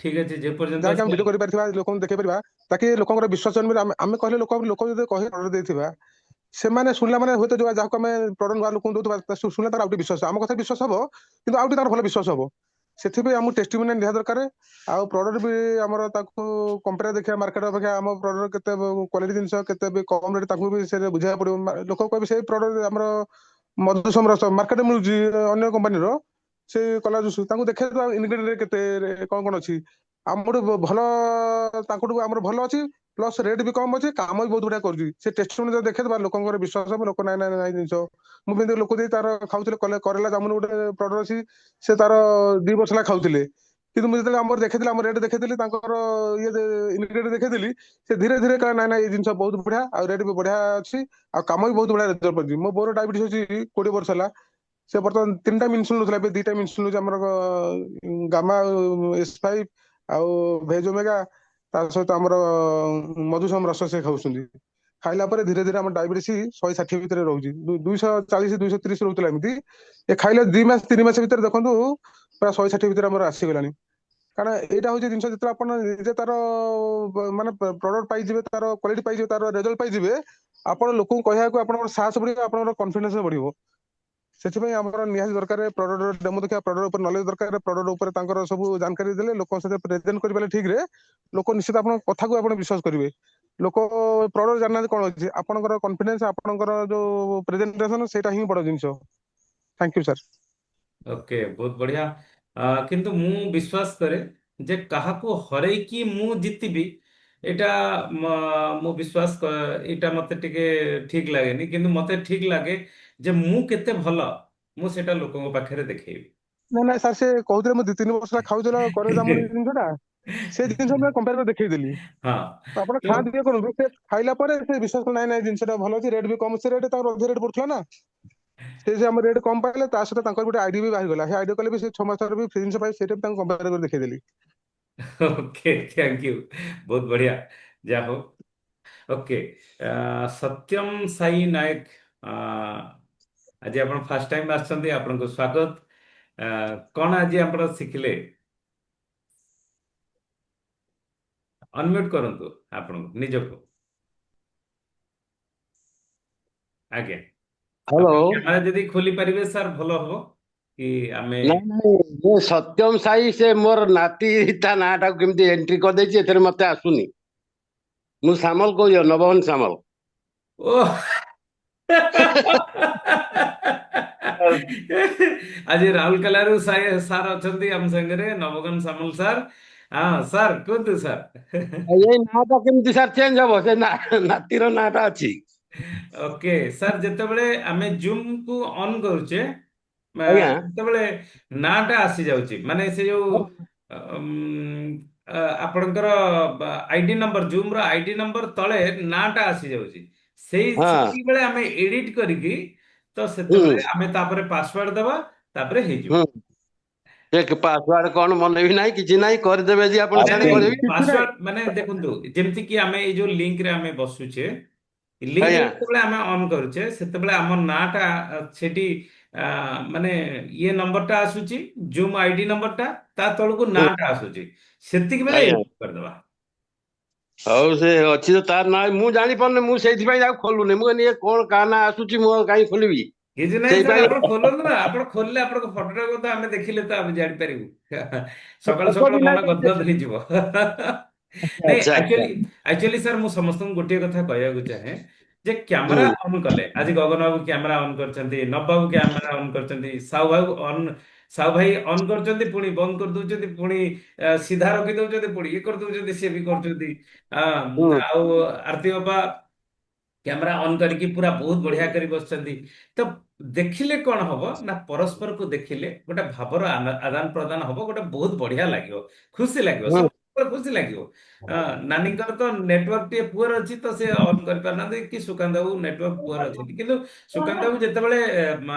ଠିକ ଅଛି, ଯେ ପର୍ଯ୍ୟନ୍ତ ଯାହାକି ଆମେ ସେ ଭିଡ଼ିଓ କରିପାରିଥିବା, ଲୋକଙ୍କୁ ଦେଖେଇ ପାରିବା, ତାକି ଲୋକଙ୍କର ବିଶ୍ୱାସ ଜନ୍ମିବ। ଆମେ କହିଲେ ଲୋକ ଯଦି କହି ଅର୍ଡର ଦେଇଥିବା, ସେମାନେ ଶୁଣିଲା ମାନେ ହୁଏତ ଯାହାକୁ ଆମେ ପ୍ରଡକ୍ଟ ନୂଆ ଲୋକଙ୍କୁ ଦଉଥିବା ଶୁଣିଲେ ତାର ଆଉ ଟିକେ ବିଶ୍ୱାସ, ଆମ କଥା ବିଶ୍ୱାସ ହବ, କିନ୍ତୁ ଆଉ ଟିକେ ତାର ଭଲ ବିଶ୍ୱାସ ହବ। ସେଥିପାଇଁ ଆମକୁ ଟେଷ୍ଟିମୋନିଆଲ ନିହାତି ଦରକାର। ଆଉ ପ୍ରଡକ୍ଟ ବି ଆମର ତାକୁ କମ୍ପେୟାର ଦେଖିବା ମାର୍କେଟ ଅପେକ୍ଷା ଆମ ପ୍ରଡକ୍ଟ କେତେ କ୍ୱାଲିଟି ଜିନିଷ, କେତେ ବି କମ ରେଟ୍, ତାଙ୍କୁ ବି ସେ ବୁଝିବାକୁ ପଡିବ। ଲୋକ କହିବେ ସେଇ ପ୍ରଡକ୍ଟ ଆମର ମଧୁସମ ରସ ମାର୍କେଟରେ ମିଳୁଛି ଅନ୍ୟ କମ୍ପାନୀର, ସେ କଲର ଜୁସ୍, ତାଙ୍କୁ ଦେଖେଇଦେବା ଇନଗ୍ରେଡିଏଣ୍ଟ କେତେ କଣ କଣ ଅଛି। ଆମଠୁ ଭଲ, ତାଙ୍କଠୁ ଆମର ଭଲ ଅଛି, ପ୍ଲସ ରେଟ୍ ବି କମ ଅଛି, କାମ ବି ବହୁତ ବଢିଆ କରୁଛି। ସେ ଟେଷ୍ଟିମୋନି ଯଦି ଦେଖେଇଦବା, ଲୋକଙ୍କର ବିଶ୍ୱାସ ହବ, ଲୋକ ନାଇଁ ନାଇଁ ନାଇଁ ଜିନିଷ। ମୁଁ ବି ଲୋକ ଦେଇ ତାର ଖାଉଥିଲେ, କରେଲା ଜାମୁନ ଗୋଟେ ପ୍ରଡକ୍ଟ ଅଛି, ସେ ତାର 2 ବର୍ଷ ହେଲା ଖାଉଥିଲେ। କିନ୍ତୁ ମୁଁ ଯେତେବେଳେ ଆମର ଦେଖେଇଥିଲି, ଆମ ରେଟ୍ ଦେଖେଇଥିଲି, ତାଙ୍କର ଇଏ ଇନଗ୍ରେଡିଏଣ୍ଟ ଦେଖେଇଥିଲି, ସେ ଧୀରେ ଧୀରେ କହିଲା ନାଇଁ ନାଇଁ ଏଇ ଜିନିଷ ବହୁତ ବଢିଆ, ଆଉ ରେଟ୍ ବି ବଢିଆ ଅଛି, ଆଉ କାମ ବି ବହୁତ ବଢିଆ ରେଜଲ୍ଟ କରୁଛି। ମୋ ବୋଉର ଡାଇବେଟିସ୍ ଅଛି 20 ବର୍ଷ ହେଲା, ସେ ବର୍ତ୍ତମାନ 3ଟା ଇନସୁଲିନ ନଉଥିଲା, ଏବେ 2ଟା ଇନସୁଲିନ ନଉଛି, ଆମର ଗାମା S5 ଆଉ ଭେଜ ଓମେଗା, ତା ସହିତ ଆମର ମଧୁସମ ରସ ସେ ଖାଉଛନ୍ତି। ଖାଇଲା ପରେ ଧୀରେ ଧୀରେ ଆମର ଡାଇବେଟିସ୍ 160 ଭିତରେ ରହୁଛି, 240 230 ରହୁଥିଲା ଏମିତି। ଏ ଖାଇଲେ 2 ମାସ 3 ମାସ ଭିତରେ ଦେଖନ୍ତୁ ପୁରା 160 ଭିତରେ ଆମର ଆସିଗଲାଣି। କାରଣ ଏଇଟା ହଉଛି ଜିନିଷ, ଯେତେବେଳେ ଆପଣ ନିଜେ ତାର ମାନେ ପ୍ରଡକ୍ଟ ପାଇଯିବେ, ତାର କ୍ୱାଲିଟି ପାଇଯିବେ, ତାର ରେଜଲ୍ଟ ପାଇଯିବେ, ଆପଣ ଲୋକଙ୍କୁ କହିବାକୁ ଆପଣଙ୍କର ସାହସ ବଢିବ, ଆପଣଙ୍କର କନଫିଡେନ୍ସ ବଢିବ। ସେଥିପାଇଁ ଆମର ନିହାତି ଦରକାର ପ୍ରଡକ୍ଟ ଡେମୋ ଦେଖିବା, ପ୍ରଡକ୍ଟ ଉପରେ ନଲେଜ ଦରକାର, ପ୍ରଡକ୍ଟ ଉପରେ ତାଙ୍କର ସବୁ ଜାନକାରୀ ଦେଲେ, ଲୋକଙ୍କ ସହିତ ପ୍ରେଜେଣ୍ଟ କରିପାରିଲେ ଠିକରେ, ଲୋକ ନିଶ୍ଚିତ ଆପଣଙ୍କ କଥାକୁ ଆପଣ ବିଶ୍ୱାସ କରିବେ। ଲୋକ ପ୍ରଡକ୍ଟ ଜାଣିନାହାନ୍ତି କଣ ଅଛି, ଆପଣଙ୍କର କନଫିଡେନ୍ସ, ଆପଣଙ୍କର ଯୋଉ ପ୍ରେଜେଣ୍ଟେସନ, ସେଇଟା ହିଁ ବଡ ଜିନିଷ। Thank you sir. ଓକେ, ବହୁତ ବଢିଆ। କିନ୍ତୁ ମୁଁ ବିଶ୍ୱାସ କରେ ଯେ କାହାକୁ ହରେଇକି ମୁଁ ଜିତିବି, ଏଇଟା ମୁଁ ଏଇଟା ମତେ ଟିକେ ଠିକ ଲାଗେନି, କିନ୍ତୁ ମତେ ଠିକ ଲାଗେ ଯେ ମୁଁ କେତେ ଭଲ, ମୁଁ ସେଇଟା ଲୋକଙ୍କ ପାଖରେ ଦେଖେଇବି। ନାଇଁ ନାଇଁ ସାର୍, ସେ କହୁଥିଲେ ମୁଁ 2-3 ବର୍ଷ ହେଲା ଖାଉଥିଲା କରେ ଜାମୁନ ଜିନିଷଟା, ସେ ଜିନିଷ ମୁଁ କମ୍ପେୟାର କରି ଦେଖେଇଦେଲି। ହଁ, ତ ଆପଣ ତ ଖାଆନ୍ତି ଇଏ କରନ୍ତୁ, ସେ ଖାଇଲା ପରେ ସେ ବିଶ୍ୱାସ କଲେ ନାଇଁ ନାଇଁ ଜିନିଷଟା ଭଲ ଅଛି, ରେଟ୍ ବି କମ ଅଛି। ରେଟ୍ ତାଙ୍କର ଅଧିକ ରେଟ୍ ପଡୁଥିଲା ନା, ସେ ଯେ ଆମ ରେଟ୍ କମ ପାଇଲେ, ତା ସହିତ ତାଙ୍କର ଗୋଟେ ଆଇଡି ବି ବାହାରିଗଲା। ସେ ଆଇଡି କଲେ ବି ସେ 6 ମାସରେ ବି ଫ୍ରି ଜିନିଷ ପାଇ, ସେଇଟା ବି ତାଙ୍କୁ କମ୍ପେୟାର କରି ଦେଖେଇଦେଲି। ଓକେ, ଥ୍ୟାଙ୍କ ୟୁ, ବହୁତ ବଢିଆ, ଯାହା ହଉ। ଓକେ, ସତ୍ୟମ ସାଇ ନାୟକ, ଆଜି ଆପଣ ଫାର୍ଷ୍ଟ ଟାଇମ୍ ଆସିଛନ୍ତି, ଆପଣଙ୍କୁ ସ୍ୱାଗତ। କଣ ଆଜି ଆପଣ ଶିଖିଲେ? ଅନମ୍ୟୁଟ କରନ୍ତୁ ଆପଣଙ୍କୁ ନିଜକୁ। ଆଜ୍ଞା, ହ୍ୟାଲୋ। ଆପଣ କ୍ୟାମେରା ଯଦି ଖୋଲି ପାରିବେ ସାର୍ ଭଲ ହବ କି ଆମେ। ନାଇଁ ନାଇଁ, ମୁଁ ସତ୍ୟମ ସାଇ, ସେ ମୋର ନାତି, ତା ନାଁ ଟାକୁ କେମିତି ଏଣ୍ଟ୍ରି କରିଦେଇଛି, ଏଥିରେ ମତେ ଆସୁନି। ମୁଁ ସାମଲ କହୁଛି, ନବଘନ ସାମଲ। ଓ ଆଜି ରାଉରକେଲାରୁ ସାର୍ ଅଛନ୍ତି ଆମ ସାଙ୍ଗରେ, ନବଗନ ସାମଲ ସାର୍। ହଁ ସାର୍ କୁହନ୍ତୁ ସାର୍। ଏଇ ନାଁଟା କେମିତି ସାର୍ ଚେଞ୍ଜ ହବ? ସେ ନାତିର ନାଁଟା ଅଛି। ଓକେ ସାର୍, ଯେତେବେଳେ ଆମେ ଜୁମ୍ କୁ ଅନ୍ କରୁଛେ, ଆଜ୍ଞା ଯେତେବେଳେ ନାଁଟା ଆସିଯାଉଛି, ମାନେ ସେ ଯୋଉ ଅମ୍, ଆପଣଙ୍କର ଆଇଡି ନମ୍ବର, ଜୁମ୍ ର ଆଇଡି ନମ୍ବର ତଳେ ନାଁଟା ଆସିଯାଉଛି, ହଁ ସେତିକି ବେଳେ ଆମେ ଏଡିଟ କରିକି, ତ ହୁଁ ସେତେବେଳେ ଆମେ ତାପରେ ପାସୱାର୍ଡ ଦେବା, ତାପରେ ହେଇଯିବ। ହୁଁ ସେ ପାସୱାର୍ଡ କଣ ମନେ ବି ନାହିଁ, କିଛି ନାହିଁ, କରିଦେବେ ଯେ ଆପଣ ନାଇଁ ସିଆଡେ ନାଇଁ, କରିବେ କିଛି ନାହିଁ। ପାସୱାର୍ଡ ମାନେ ଦେଖନ୍ତୁ, ଯେମିତି କି ଆମେ ଏଇ ଯୋଉ ଲିଙ୍କରେ ଆମେ ବସୁଛେ, ଲିଙ୍କରେ ଆଜ୍ଞା ଯେତେବେଳେ ଆମେ ଅନ୍ କରୁଛେ, ସେତେବେଳେ ଆମ ନାଁଟା ସେଠି ଆ, ମାନେ ଇଏ ନମ୍ବରଟା ଆସୁଛି, ଜୁମ୍ ଆଇଡି ନମ୍ବରଟା, ତା ତଳକୁ ହୁଁ ନାଁଟା ଆସୁଛି, ସେତିକି ବେଳେ ଆଜ୍ଞା ଏଡିଟ କରିଦେବା। ହଉ ସେ ଅଛି ତ ତାର ନାଁ ମୁଁ ଜାଣିପାରୁନି, ମୁଁ ସେଇଥିପାଇଁ ଆଉ ଖୋଲୁନି। ମୁଁ କହିନି ଇଏ କଣ କାହା ନାଁ ଆସୁଛି, ମୁଁ ଆଉ କାହିଁ ଖୋଲିବି? କିଛି ନାହିଁ ସାର୍, ସେଇପାଇଁ ଆପଣ ଖୋଲନ୍ତୁ ନା, ଆପଣ ଖୋଲିଲେ ଆପଣଙ୍କ ଫଟୋଟାକୁ ତ ଆମେ ଦେଖିଲେ ତ ଆମେ ଜାଣିପାରିବୁ। ସକାଳୁ ଫଟୋ ସକାଳୁ ବି ମନ ନାହିଁ। ଗଦଗଦ ହେଇଯିବ। ନାଇଁ, ଆଚ୍ଛା ଆଚ୍ଛା ଆକ୍ଚୁଆଲି ସାର୍, ମୁଁ ସମସ୍ତଙ୍କୁ ଗୋଟିଏ କଥା କହିବାକୁ ଚାହେଁ ଯେ କ୍ୟାମେରା ହୁଁ ଅନ୍ କଲେ, ଆଜି ଗଗନ ବାବୁ କ୍ୟାମେରା ଅନ୍ କରିଛନ୍ତି, ନବ ବାବୁ କ୍ୟାମେରା ଅନ୍ କରିଛନ୍ତି, ସାହୁ ଭାଇ ଅନ୍ କରୁଛନ୍ତି, ପୁଣି ବନ୍ଦ କରିଦଉଛନ୍ତି, ପୁଣି ସିଧା ରଖି ଦଉଛନ୍ତି, ପୁଣି ଇଏ କରିଦଉଛନ୍ତି, ସିଏ ବି କରୁଛନ୍ତି। ହୁଁ ଆଉ ଆରତି ବାବା କ୍ୟାମେରା ଅନ୍ କରିକି ପୁରା ବହୁତ ବଢିଆ କରି ବସିଛନ୍ତି। ତ ଦେଖିଲେ କଣ ହବ ନା, ପରସ୍ପରକୁ ଦେଖିଲେ ଗୋଟେ ଭାବର ଆଦାନ ପ୍ରଦାନ ହବ, ଗୋଟେ ବହୁତ ବଢିଆ ଲାଗିବ, ଖୁସି ଲାଗିବ, ହୁଁ ସମସ୍ତଙ୍କୁ ଖୁସି ଲାଗିବ। ନାନୀଙ୍କର ତ ନେଟୱାର୍କ ଟିକେ ପୁଅର ଅଛି, ତ ସେ ଅନ୍ କରିପାରୁନାହାନ୍ତି, କି ସୁକାନ୍ତ ବାବୁ ନେଟୱାର୍କ ପୁଅର ଅଛନ୍ତି, କିନ୍ତୁ ସୁକାନ୍ତ ବାବୁ ଯେତେବେଳେ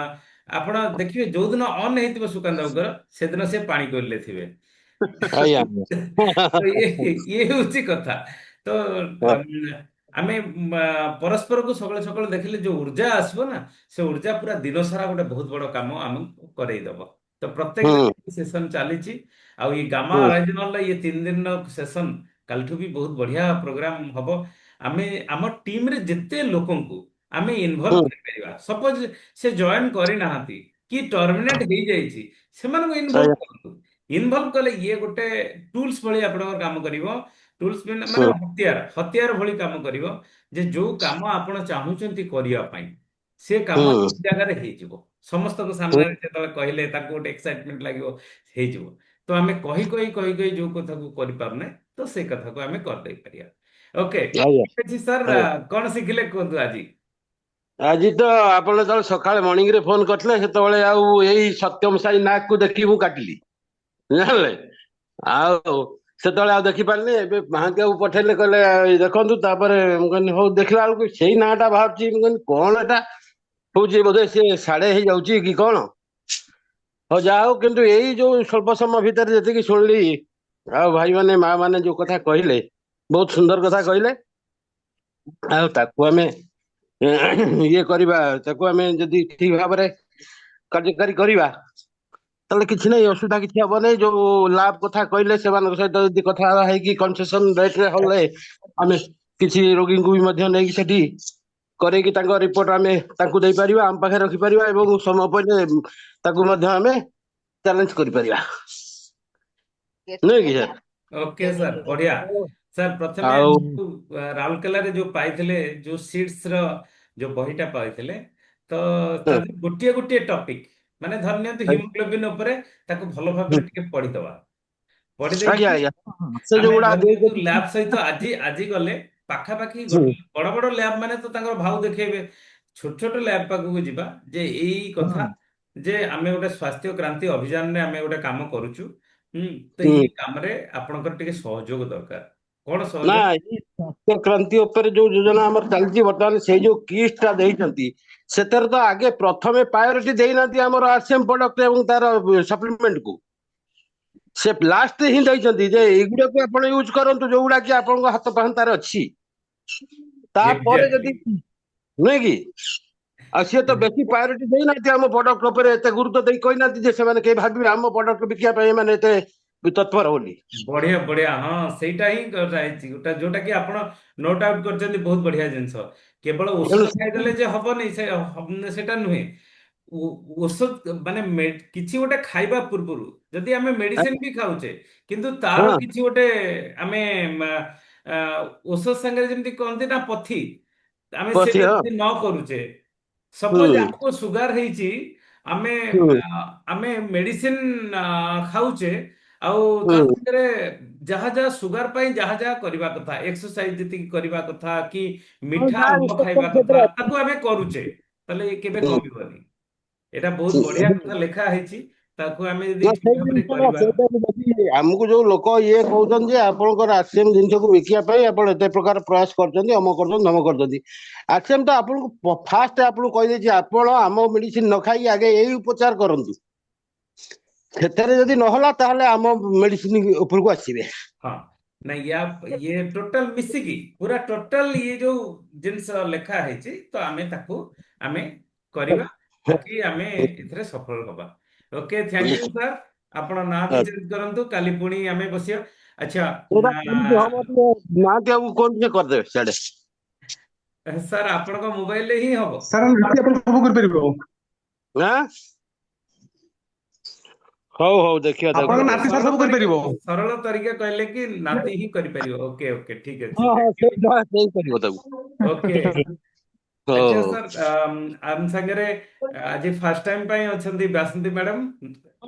ଆପଣ ଦେଖିବେ, ଯୋଉଦିନ ଅନ୍ ହେଇଥିବ ସୁକାନ୍ତ ବାବୁଙ୍କର, ସେଦିନ ସେ ପାଣି କୋଇଲିରେ ଥିବେ। ଆଜ୍ଞା ତ ଇଏ ହଉଛି କଥା। ତ ଆମେ ପରସ୍ପରକୁ ସକାଳୁ ସକାଳୁ ଦେଖିଲେ ଯୋଉ ଉର୍ଜା ଆସିବ ନା, ସେ ଉର୍ଜା ପୁରା ଦିନ ସାରା ଗୋଟେ ବହୁତ ବଡ କାମ ଆମକୁ କରେଇଦବ। ତ ପ୍ରତ୍ୟେକ ହୁଁ ଦିନ ସେସନ ଚାଲିଛି, ଆଉ ଏଇ ଗାମା ହୁଁ ଅରାଇଜିନାଲ ଇଏ 3 ଦିନର ସେସନ କାଲିଠୁ ବି ବହୁତ ବଢିଆ ପ୍ରୋଗ୍ରାମ ହବ। ଆମେ ଆମ ଟିମରେ ଯେତେ ଲୋକଙ୍କୁ ଆମେ ଇନଭଲ୍ଭ ହୁଁ କରିପାରିବା, ସପୋଜ ସେ ଜଏନ କରିନାହାନ୍ତି କି ଟର୍ମିନେଟ ହେଇଯାଇଛି, ସେମାନଙ୍କୁ ଇନଭଲ୍ଭ ଆଜ୍ଞା କରନ୍ତୁ। ଇନଭଲ୍ଭ କଲେ ଇଏ ଗୋଟେ ଟୁଲ୍ସ ଭଳି ଆପଣଙ୍କର କାମ କରିବ। ଟୁଲ୍ସ ମାନେ ହୁଁ ହତିଆର ହତିଆର ଭଳି କାମ କରିବ, ଯେ ଯୋଉ କାମ ଆପଣ ଚାହୁଁଛନ୍ତି କରିବା ପାଇଁ, ସେ କାମ ହୁଁ ଏ ଜାଗାରେ ହେଇଯିବ। ସମସ୍ତଙ୍କ ହୁଁ ସାମ୍ନାରେ ଯେତେବେଳେ କହିଲେ ତାକୁ ଗୋଟେ ଏକ୍ସାଇଟମେଣ୍ଟ ଲାଗିବ, ହେଇଯିବ। ତ ଆମେ କହି କହି କହି କହି ଯୋଉ କଥାକୁ କରିପାରୁନେ, ତ ସେଇ କଥାକୁ ଆମେ କରିଦେଇ ପାରିବା। ଓକେ, ଆଜ୍ଞା ଠିକ ଅଛି ସାର୍, ଆଜ୍ଞା କଣ ଶିଖିଲେ କୁହନ୍ତୁ ଆଜି? ଆଜି ତ ଆପଣ ଯେତେବେଳେ ସକାଳେ ମର୍ଣ୍ଣିଂ ରେ ଫୋନ କରିଥିଲେ, ସେତେବେଳେ ଆଉ ଏଇ ସତ୍ୟମ ସାଇ ନାୟକକୁ ଦେଖିକି ମୁଁ କାଟିଲି, ଜାଣିଲେ। ଆଉ ସେତେବେଳେ ଆଉ ଦେଖିପାରିନି। ଏବେ ମହାନ୍ତି ବାବୁ ପଠେଇଲେ, କହିଲେ ଦେଖନ୍ତୁ, ତାପରେ ମୁଁ କହିଲି ହଉ। ଦେଖିଲା ବେଳକୁ ସେଇ ନାଁଟା ବାହାରୁଛି। ମୁଁ କହିଲି କଣ ଏଟା ହଉଛି, ବୋଧେ ସିଏ ସାଡେ ହେଇଯାଉଛି କି କଣ। ହଉ ଯାହା ହଉ, କିନ୍ତୁ ଏଇ ଯୋଉ ସ୍ୱଳ୍ପ ସମୟ ଭିତରେ ଯେତିକି ଶୁଣିଲି, ଆଉ ଭାଇ ମାନେ ମା ମାନେ ଯୋଉ କଥା କହିଲେ, ବହୁତ ସୁନ୍ଦର କଥା କହିଲେ। ଆଉ ତାକୁ ଆମେ ଇଏ କରିବା, ତାକୁ ଆମେ ଯଦି ଠିକ ଭାବରେ କାର୍ଯ୍ୟକାରୀ କରିବା, ତାହେଲେ କିଛି ନାହିଁ, ଅସୁବିଧା କିଛି ହବ ନାହିଁ। ଯୋଉ ଲାଭ କଥା କହିଲେ, ସେମାନଙ୍କ ସହିତ ଯଦି କଥା ହେଇକି କନସେସନ ରେଟରେ ହଲେ, ଆମେ କିଛି ରୋଗୀଙ୍କୁ ବି ମଧ୍ୟ ନେଇକି ସେଠି କରେଇକି ତାଙ୍କ ରିପୋର୍ଟ ଆମେ ତାଙ୍କୁ ଦେଇପାରିବା, ଆମ ପାଖରେ ରଖିପାରିବା, ଏବଂ ସମୟ ପଇଲେ ତାକୁ ମଧ୍ୟ ଆମେ ଚ୍ୟାଲେଞ୍ଜ କରିପାରିବା, ନୁହେଁ କି ସାର୍? ଓକେ ସାର୍, ବଢିଆ। ସାର୍, ପ୍ରଥମେ ଆଉ ରାଉରକେଲାରେ ଯୋଉ ପାଇଥିଲେ, ଯୋଉ ସିଟ୍ସ ର ଯୋଉ ବହିଟା ପାଇଥିଲେ, ତ ତା ଦେହରେ ଗୋଟିଏ ଗୋଟିଏ ଟପିକ, ମାନେ ଧରି ନିଅନ୍ତୁ ହିମୋଗ୍ଲୋବିନ ଉପରେ, ତାକୁ ଭଲ ଭାବରେ ଟିକେ ପଢିଦବା। ପଢି ଆଜ୍ଞା ଦେଇକି ଆଜ୍ଞା ସେ ଆମେ ଯୋଉଗୁଡା ଧରି ନିଅନ୍ତୁ ଦେଇଛନ୍ତି। ଲ୍ୟାବ ସହିତ ଆଜି ଆଜି ଗଲେ, ପାଖାପାଖି ହୁଁ ବଡ ବଡ ଲ୍ୟାବ ମାନେ ତ ତାଙ୍କର ଭାଉ ଦେଖେଇବେ। ଛୋଟ ଛୋଟ ଲ୍ୟାବ ପାଖକୁ ଯିବା, ଯେ ଏଇ କଥା, ଯେ ଆମେ ଗୋଟେ ସ୍ୱାସ୍ଥ୍ୟ କ୍ରାନ୍ତି ଅଭିଯାନରେ ଆମେ ଗୋଟେ କାମ କରୁଛୁ। ତ ହୁଁ ଇଏ କାମରେ ଆପଣଙ୍କର ଟିକେ ସହଯୋଗ ଦରକାର। କଣ ନା, ସହଯୋଗ? ଏଇ ସ୍ୱାସ୍ଥ୍ୟ କ୍ରାନ୍ତି ଉପରେ ଯୋଉ ଯୋଜନା ଆମର ଚାଲିଛି ବର୍ତ୍ତମାନ, ସେଇ ଯୋଉ କିଟ୍ ଟା ଦେଇଛନ୍ତି, ସେଥିରେ ତ ଆଗେ ପ୍ରଥମେ ପ୍ରାୟୋରିଟି ଦେଇନାହାନ୍ତି ଆମର ଆରସିଏମ ପ୍ରଡକ୍ଟ ଏବଂ ତାର ସପ୍ଲିମେଣ୍ଟକୁ। ସେ ଲାଷ୍ଟ ହିଁ ଦେଇଛନ୍ତି ଯେ ଏଇଗୁଡାକୁ ଆପଣ ୟୁଜ କରନ୍ତୁ, ଯୋଉଗୁଡା କି ଆପଣଙ୍କ ହାତ ପାହାନ୍ତାରେ ଅଛି। ତାପରେ ଏକ୍ଜାକ୍ଟଲି। ଯଦି, ନୁହେଁ କି? ଆଉ ସିଏ ତ ବେଶୀ ପ୍ରାୟୋରିଟି ଦେଇନାହାନ୍ତି ଆମ ପ୍ରଡକ୍ଟ ଉପରେ, ଏତେ ଗୁରୁତ୍ୱ ଦେଇ କହିନାହାନ୍ତି ଯେ ସେମାନେ କେହି ଭାବିବେ ଆମ ପ୍ରଡକ୍ଟ ବିକିବା ପାଇଁ ଏମାନେ ଏତେ ତତ୍ପର ବୋଲି। ବଢିଆ ବଢିଆ, ହଁ ସେଇଟା ହିଁ ହେଇଛି, ଯୋଉଟା କି ଆପଣ ନୋଟ ଆଉଟ କରିଛନ୍ତି, ବହୁତ ବଢିଆ ଜିନିଷ। କେବଳ ତେଣୁ ଔଷଧ ଖାଇଦେଲେ ଯେ ହବନି, ସେଟା ନୁହେଁ। ଔଷଧ ମାନେ କିଛି ଗୋଟେ ଖାଇବା ପୂର୍ବରୁ ଯଦି ଆମେ ମେଡିସିନ ବି ଖାଉଛେ, କିନ୍ତୁ ତାର ହଁ କିଛି ଗୋଟେ ଆମେ ଔଷଧ ସାଙ୍ଗରେ ଯେମିତି କହନ୍ତି ନା ପଥି, ଆମେ କଛି ସେଇଟା ହଁ ଯଦି ନ କରୁଛେ, ସପୋଜ ଆମକୁ ସୁଗାର ହେଇଛି, ଆମେ ହୁଁ ଆମେ ମେଡିସିନ ଖାଉଛେ, ଆଉ ତା ହୁଁ ସାଙ୍ଗରେ ଯାହା ଯାହା ସୁଗାର ପାଇଁ ଯାହା ଯାହା କରିବା କଥା, ଏକ୍ସରସାଇଜ ଯେତିକି କରିବା କଥା କି ହଁ ମିଠା ଯାହା ନ ଖାଇବା instruction କଥା, ସେଥିରେ ଅଛି। ତାକୁ ଆମେ କରୁଛେ, ତାହେଲେ ଏ କେବେ ହୁଁ। କମିବନି। ଏଇଟା ବହୁତ ବଢିଆ କଥା ଲେଖା ହେଇଛି, ତାକୁ ଆମେ ଯଦି ନା ଠିକ ସେଇ ଭାବରେ ଜିନିଷ କରିବା। ସେଇଟା ବି ଯଦି ଆମକୁ ଯୋଉ ଲୋକ ଇଏ କହୁଛନ୍ତି ଯେ ଆପଣଙ୍କର ଆର୍ସିଏମ ଜିନିଷକୁ ବିକିବା ପାଇଁ ଆପଣ ଏତେ ପ୍ରକାର ପ୍ରୟାସ କରୁଛନ୍ତି, ଅମ କରୁଛନ୍ତି ଧମ କରୁଛନ୍ତି, ଆର୍ସିଏମ ତ ଆପଣଙ୍କୁ ଫାଷ୍ଟ ଆପଣଙ୍କୁ କହିଦେଇଛି ଆପଣ ଆମ ମେଡିସିନ ନ ଖାଇକି ଆଗେ ଏଇ ଉପଚାର କରନ୍ତୁ, ସେଥିରେ ଯଦି ନହେଲା ତାହେଲେ ଆମ ମେଡିସିନ ଉପରକୁ ଆସିବେ। ହଁ, ନାଇଁ ଇଏ ଟୋଟାଲ ମିଶିକି ପୁରା ଟୋଟାଲ ଇଏ ଯୋଉ ଜିନିଷ ଲେଖା ହେଇଛି, ତ ଆମେ ତାକୁ ଆମେ କରିବା, ତାକି ଆମେ ଏଥିରେ ସଫଳ ହବା। Okay, thank you sir. ଆପଣ ନାଁ ବି ଚେଞ୍ଜ କରନ୍ତୁ, କାଲି ପୁଣି ଆମେ ବସିବା। ଆଚ୍ଛା, ସେଇଟା କେମିତି ହବ ଟିକେ ନାହାନ୍ତି ଆଉ କଣ ଟିକେ କରିଦେବେ ସିଆଡେ। ସାର୍ ଆପଣଙ୍କ ମୋବାଇଲରେ ହିଁ ହବ। ସାର୍ ନାତି ଆପଣ ସବୁ କରିପାରିବ, ଆଁ ହଉ ହଉ ଦେଖିବା ତାକୁ ଆପଣଙ୍କ କରିବା। ନାତି ସାର୍ ସବୁ କରିପାରିବ। ସରଳ ତରିକା କହିଲେ କି ନାତି ହିଁ କରିପାରିବ। ଓକେ ଓକେ, ଠିକ ଅଛି, ହଁ ହଁ ଥ୍ୟାଙ୍କ ୟୁ। ସେଇ କରିବ ତାକୁ। ଓକେ, ହଉ ଆଚ୍ଛା ହଉ। ସାର୍, ଆମ ସାଙ୍ଗରେ ଆଜି ଫାର୍ଷ୍ଟ ଟାଇମ ପାଇଁ ଅଛନ୍ତି ବାସନ୍ତୀ ମ୍ୟାଡାମ।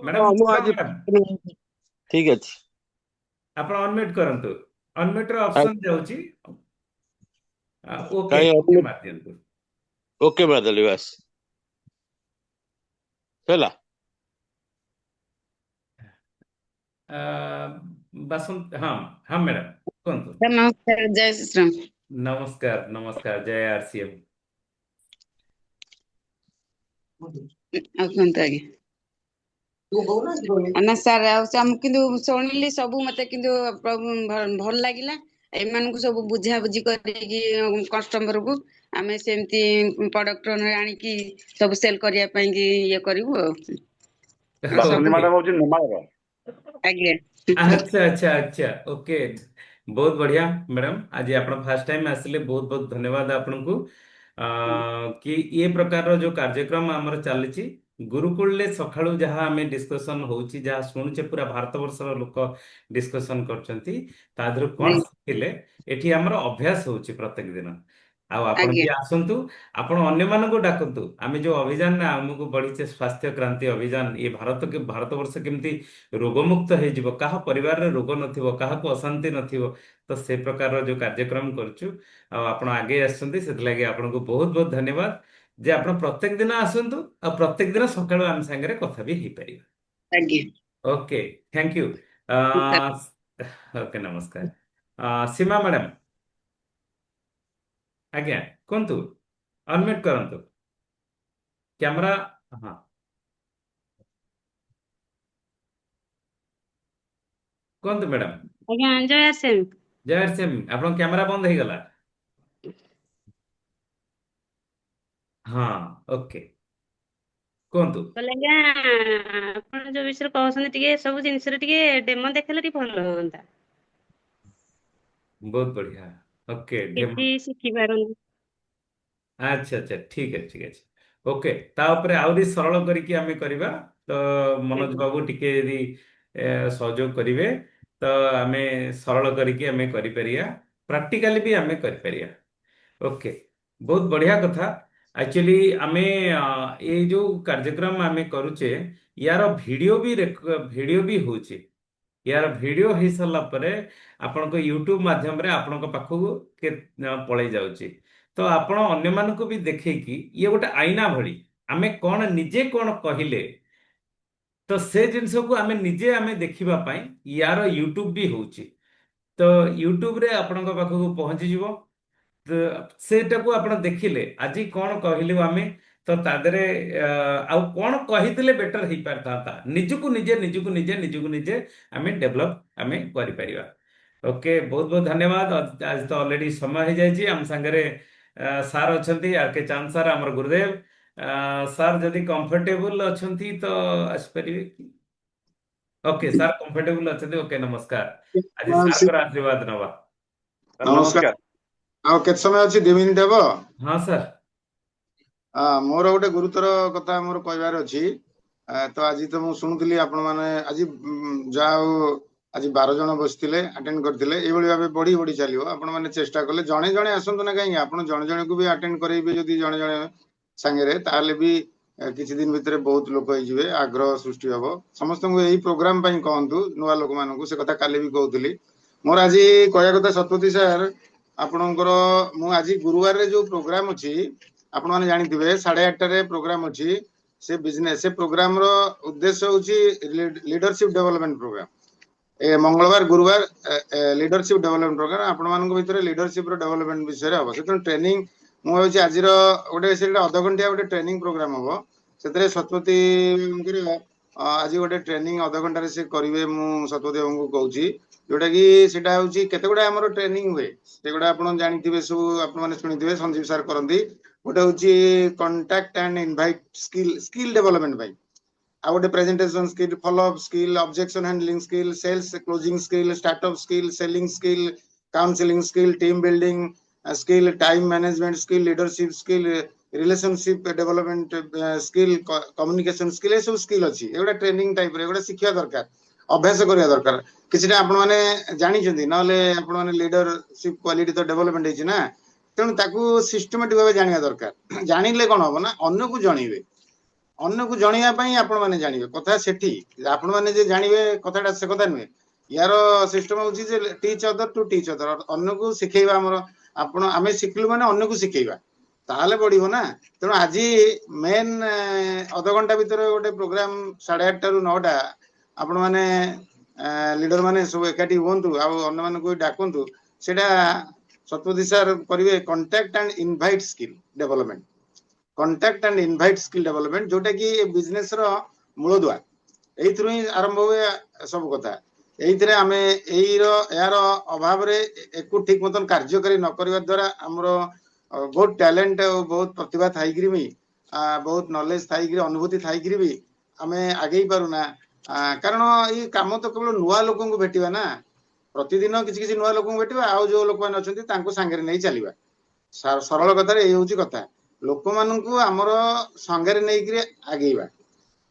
ମ୍ୟାଡାମ, ହଁ ମୁଁ ଶିବା ଆଜି ମ୍ୟାଡାମ, ଠିକ ଅଛି। ଆପଣ ଅନମ୍ୟୁଟ କରନ୍ତୁ। ଅନମ୍ୟୁଟ ର ଅପସନ ଯାଉଛି, ଓକେ ଓକେ କାଇଁ ମାରିଦିଅନ୍ତୁ। ଓକେ ମାରିଦେଲି ବାସ୍ ହେଲା। ଆ, ବାସନ୍ତ, ହଁ ହଁ ମ୍ୟାଡାମ କୁହନ୍ତୁ। ସାର୍ ନମସ୍କାର, ଜୟ ଶ୍ରୀରାମ। ନମସ୍କାର ନମସ୍କାର, ଜୟ ଆରସିଏମ। ଆଉ କୁହନ୍ତୁ ଆଜ୍ଞା। ନା ସାର୍, ଆଉ ମୁଁ କିନ୍ତୁ ଶୁଣିଲି ସବୁ, ମତେ କିନ୍ତୁ ଭଲ ଲାଗିଲା। ଏମାନଙ୍କୁ ସବୁ ବୁଝାବୁଝି କରିକି କଷ୍ଟମରକୁ ଆମେ ସେମିତି ପ୍ରଡକ୍ଟ ଆଣିକି ସବୁ ସେଲ କରିବା ପାଇଁ କି ଇଏ କରିବୁ ଆଉ। ସବୁ ବାସନ୍ତୀ ଓକେ, ମ୍ୟାଡାମ ହଉଛି ନେମାଳର। ଆଜ୍ଞା। ଆଚ୍ଛା ଆଚ୍ଛା ଆଚ୍ଛା, ଓକେ, ବହୁତ ବଢିଆ ମ୍ୟାଡାମ। ଆଜି ଆପଣ ଫାର୍ଷ୍ଟ ଟାଇମ ଆସିଲେ, ବହୁତ ବହୁତ ଧନ୍ୟବାଦ ଆପଣଙ୍କୁ। ଆ, କି ଏ ପ୍ରକାରର ଯୋଉ କାର୍ଯ୍ୟକ୍ରମ ଆମର ଚାଲିଛି ଗୁରୁକୁଳରେ, ସକାଳୁ ଯାହା ଆମେ ଡିସ୍କସନ ହଉଛି, ଯାହା ଶୁଣୁଛେ, ପୁରା ଭାରତ ବର୍ଷର ଲୋକ ଡିସ୍କସନ କରୁଛନ୍ତି, ତା ଦେହରୁ କଣ ଶିଖିଲେ, ଏଠି ଆମର ଅଭ୍ୟାସ ହଉଛି ପ୍ରତ୍ୟେକ ଦିନ। ଆଉ ଆପଣ ଆଜ୍ଞା ବି ଆସନ୍ତୁ, ଆପଣ ଅନ୍ୟମାନଙ୍କୁ ଡାକନ୍ତୁ। ଆମେ ଯୋଉ ଅଭିଯାନ ଆମକୁ ବଢିଛେ, ସ୍ୱାସ୍ଥ୍ୟ କ୍ରାନ୍ତି ଅଭିଯାନ, ଏ ଭାରତ ବର୍ଷ କେମିତି ରୋଗମୁକ୍ତ ହେଇଯିବ, କାହା ପରିବାରରେ ରୋଗ ନଥିବ, କାହାକୁ ଅଶାନ୍ତି ନଥିବ, ତ ସେ ପ୍ରକାରର ଯୋଉ କାର୍ଯ୍ୟକ୍ରମ କରୁଛୁ, ଆଉ ଆପଣ ଆଗେଇ ଆସିଛନ୍ତି, ସେଥିଲାଗି ଆପଣଙ୍କୁ ବହୁତ ବହୁତ ଧନ୍ୟବାଦ। ଯେ ଆପଣ ପ୍ରତ୍ୟେକ ଦିନ ଆସନ୍ତୁ, ଆଉ ପ୍ରତ୍ୟେକ ଦିନ ସକାଳୁ ଆମ ସାଙ୍ଗରେ କଥା ବି ହେଇପାରିବେ। ଆଜ୍ଞା। Okay, thank you. Sir okay, ନମସ୍କାର। ସୀମା ମ୍ୟାଡାମ, ଆଜ୍ଞା କୁହନ୍ତୁ, ଅନମ୍ୟୁଟ କରନ୍ତୁ କ୍ୟାମେରା। ହଁ, କୁହନ୍ତୁ ମ୍ୟାଡାମ। ଆଜ୍ଞା, ଜୟ ଆସେନ। ଜୟ ସିଂ, ଆପଣଙ୍କ କ୍ୟାମେରା ବନ୍ଦ ହେଇଗଲା। ହଁ, ଓକେ, କୁହନ୍ତୁ। କହିଲେ ଆଜ୍ଞା, ଆପଣ ଯୋଉ ବିଷୟରେ କହୁଛନ୍ତି, ଟିକେ ସବୁ ଜିନିଷରେ ଟିକେ ଡେମୋ ଦେଖେଇଲେ ଟିକେ ଭଲ ହୁଅନ୍ତା। ବହୁତ ବଢିଆ। ଓକେ, କିଛି ଶିଖି ପାରୁନି। ଆଚ୍ଛା ଆଚ୍ଛା, ଠିକ ଅଛି ଠିକ ଅଛି। ଓକେ, ତା ଉପରେ ଆହୁରି ସରଳ କରିକି ଆମେ କରିବା। ତ ମନୋଜ ଆଜ୍ଞା ବାବୁ ଟିକେ ଯଦି ସହଯୋଗ କରିବେ, ତ ଆମେ ସରଳ କରିକି ଆମେ କରିପାରିବା, ପ୍ରାକ୍ଟିକାଲି ବି ଆମେ କରିପାରିବା। ଓକେ, ବହୁତ ବଢିଆ କଥା। ଆକ୍ଚୁଆଲି ଆମେ ଏଇ ଯୋଉ କାର୍ଯ୍ୟକ୍ରମ ଆମେ କରୁଛେ, ୟାର ଭିଡିଓ ବି ହଉଛି। ୟାର ଭିଡିଓ ହେଇସାରିଲା ପରେ ଆପଣଙ୍କ ୟୁଟ୍ୟୁବ ମାଧ୍ୟମରେ ଆପଣଙ୍କ ପାଖକୁ ପଳେଇ ଯାଉଛି। ତ ଆପଣ ଅନ୍ୟମାନଙ୍କୁ ବି ଦେଖେଇକି, ଇଏ ଗୋଟେ ଆଇନା ଭଳି, ଆମେ କଣ ନିଜେ କଣ କହିଲେ, ତ ସେ ଜିନିଷକୁ ଆମେ ଦେଖିବା ପାଇଁ ୟାର ୟୁଟ୍ୟୁବ ବି ହଉଛି। ତ ୟୁଟ୍ୟୁବରେ ଆପଣଙ୍କ ପାଖକୁ ପହଞ୍ଚିଯିବ। ତ ସେଇଟାକୁ ଆପଣ ଦେଖିଲେ, ଆଜି କଣ କହିଲୁ ଆମେ, ତ ତା ଦେହରେ ଆଉ କଣ କହିଥିଲେ ବେଟର ହେଇପାରିଥାନ୍ତା, ନିଜକୁ ନିଜେ ଆମେ ଡେଭଲପ ଆମେ କରିପାରିବା। ଓକେ, ବହୁତ ବହୁତ ଧନ୍ୟବାଦ। ଆଜି ତ ଅଲରେଡି ସମୟ ହେଇଯାଇଛି। ଆମ ସାଙ୍ଗରେ ସାର୍ ଅଛନ୍ତି, ଆର୍ କେ ଚାନ୍ଦ ସାର୍, ଆମର ଗୁରୁଦେବ। ସାର୍ ଯଦି କମ୍ଫର୍ଟେବୁଲ ଅଛନ୍ତି ତ ଆସିପାରିବେ କି? ଓକେ, ସାର୍ କମ୍ଫର୍ଟେବୁଲ ଅଛନ୍ତି। ଓକେ, ନମସ୍କାର। ଆଜି ସାର୍ଙ୍କର ଆଶୀର୍ବାଦ ନବା। ନମସ୍କାର। ନମସ୍କାର। ଆଉ କେତେ ସମୟ ଅଛି? 2 ମିନିଟ ହେବ। ହଁ ସାର୍। ମୋର ଗୋଟେ ଗୁରୁତର କଥା ମୋର କହିବାର ଅଛି। ତ ଆଜି ତ ମୁଁ ଶୁଣୁଥିଲି ଆପଣ ମାନେ ଆଜି ଯାହା ହଉ ଆଜି 12 ଜଣ ବସିଥିଲେ, ଆଟେଣ୍ଡ କରିଥିଲେ। ଏଇଭଳି ଭାବେ ବଢି ବଢି ଚାଲିବ। ଆପଣ ମାନେ ଚେଷ୍ଟା କଲେ, ଜଣେ ଜଣେ ଆସନ୍ତୁ ନା କାହିଁକି, ଆପଣ ଜଣେ ଜଣକୁ ବି ଆଟେଣ୍ଡ କରେଇବେ। ଯଦି ଜଣେ ଜଣେ सांगे ताले भी किसी दिन भितर बहुत लोक होइजिवे आग्रह सृष्टि हबो समस्त को यही प्रोग्राम पई कहंतु नुवा लोक मानकु से कथा काले भी कहउतली मोर आज कहया कथा सतपति सर आपणकर मु आज गुरुवार रे जो प्रोग्राम अछि आपण माने जानिथिबे 8:30 रे प्रोग्राम अछि से बिजनेस से प्रोग्राम रो उद्देश्य होछि लीडरशिप डेवलपमेंट प्रोग्राम ए मंगलवार गुरुवार लीडरशिप डेवलपमेंट प्रोग्राम आपण मानक भितर लीडरशिप रो डेवलपमेंट विषय रे हबो से ट्रेनिंग मु होछि आज रो गोटे से अध घंटिया गोटे ट्रेनिंग प्रोग्राम हबो से सतपति आज गोटे ट्रेनिंग अध घंटा से करेंगे मु सतपति बाबू को कहूँ जोटा कि सेटा होछि केते गुडा हमरो ट्रेनिंग हुए से गुडा आपण जानिथिबे सब आपण माने सुनिथिबे संजीव सर करंती गोटे होछि contact and invite skill development भाई आ गोटे presentation skill follow up skill objection handling skill sales closing skill startup skill selling skill counselling skill team building skill time management skill leadership skill relationship development skill communication skill ये सब skill अच्छी एगुड़ा training type रे शिखा दरकार अभ्यास करिया दरकार किछटा आपण माने जानि छथि नले आपण माने लीडरशिप क्वालिटी तो डेवलपमेंट हेछि ना तेणु ताकू सिस्टमेटिक भाबे जानिया दरकार जानिले कोन होबो ना अन्य को जणीबे अन्य को जणिया पई आपण माने जानिबे कथा सेठी आपण माने जे जानिबे कथाटा से कथा नुए यार सिस्टम होछि जे teach other to teach other अन्य को सिखेइबा हमर आपण आमे सिखलु माने अन्य को सिखेइबा ताले बढ़िबो ना तेणु आज मेन अध घंटा भितर गोटे प्रोग्राम 8:30 रु 9टा आपण माने लीडर माने सब एकाठी होंतु आ अन्य माने को डाकंतु सेटा सतपति सर करिवे contact and invite skill development contact and invite skill development जोटा कि बिजनेस रो मूलदुआ एइथरु ही आरंभ होवे सब कथा एइथरे आमे एइरो यार अभाव रे एकु ठीक मतन कार्यकारी न करबा द्वारा हमरो बहुत टैलेंट और बहुत प्रतिभा थाइकरी भी बहुत नॉलेज थाइकरी अनुभूति थाइकरी भी आमे आगे ही पारुना कारण ये काम तो केवल नुआ लोक को भेटिबा ना प्रतिदिन किसी किसी नुआ लोक को भेटिबा आ जो लोक मान अछंती तांको संगे नै चलीबा सरल कथा रे एही होची कथा लोक माननकु हमर संगे नै करी आगेबा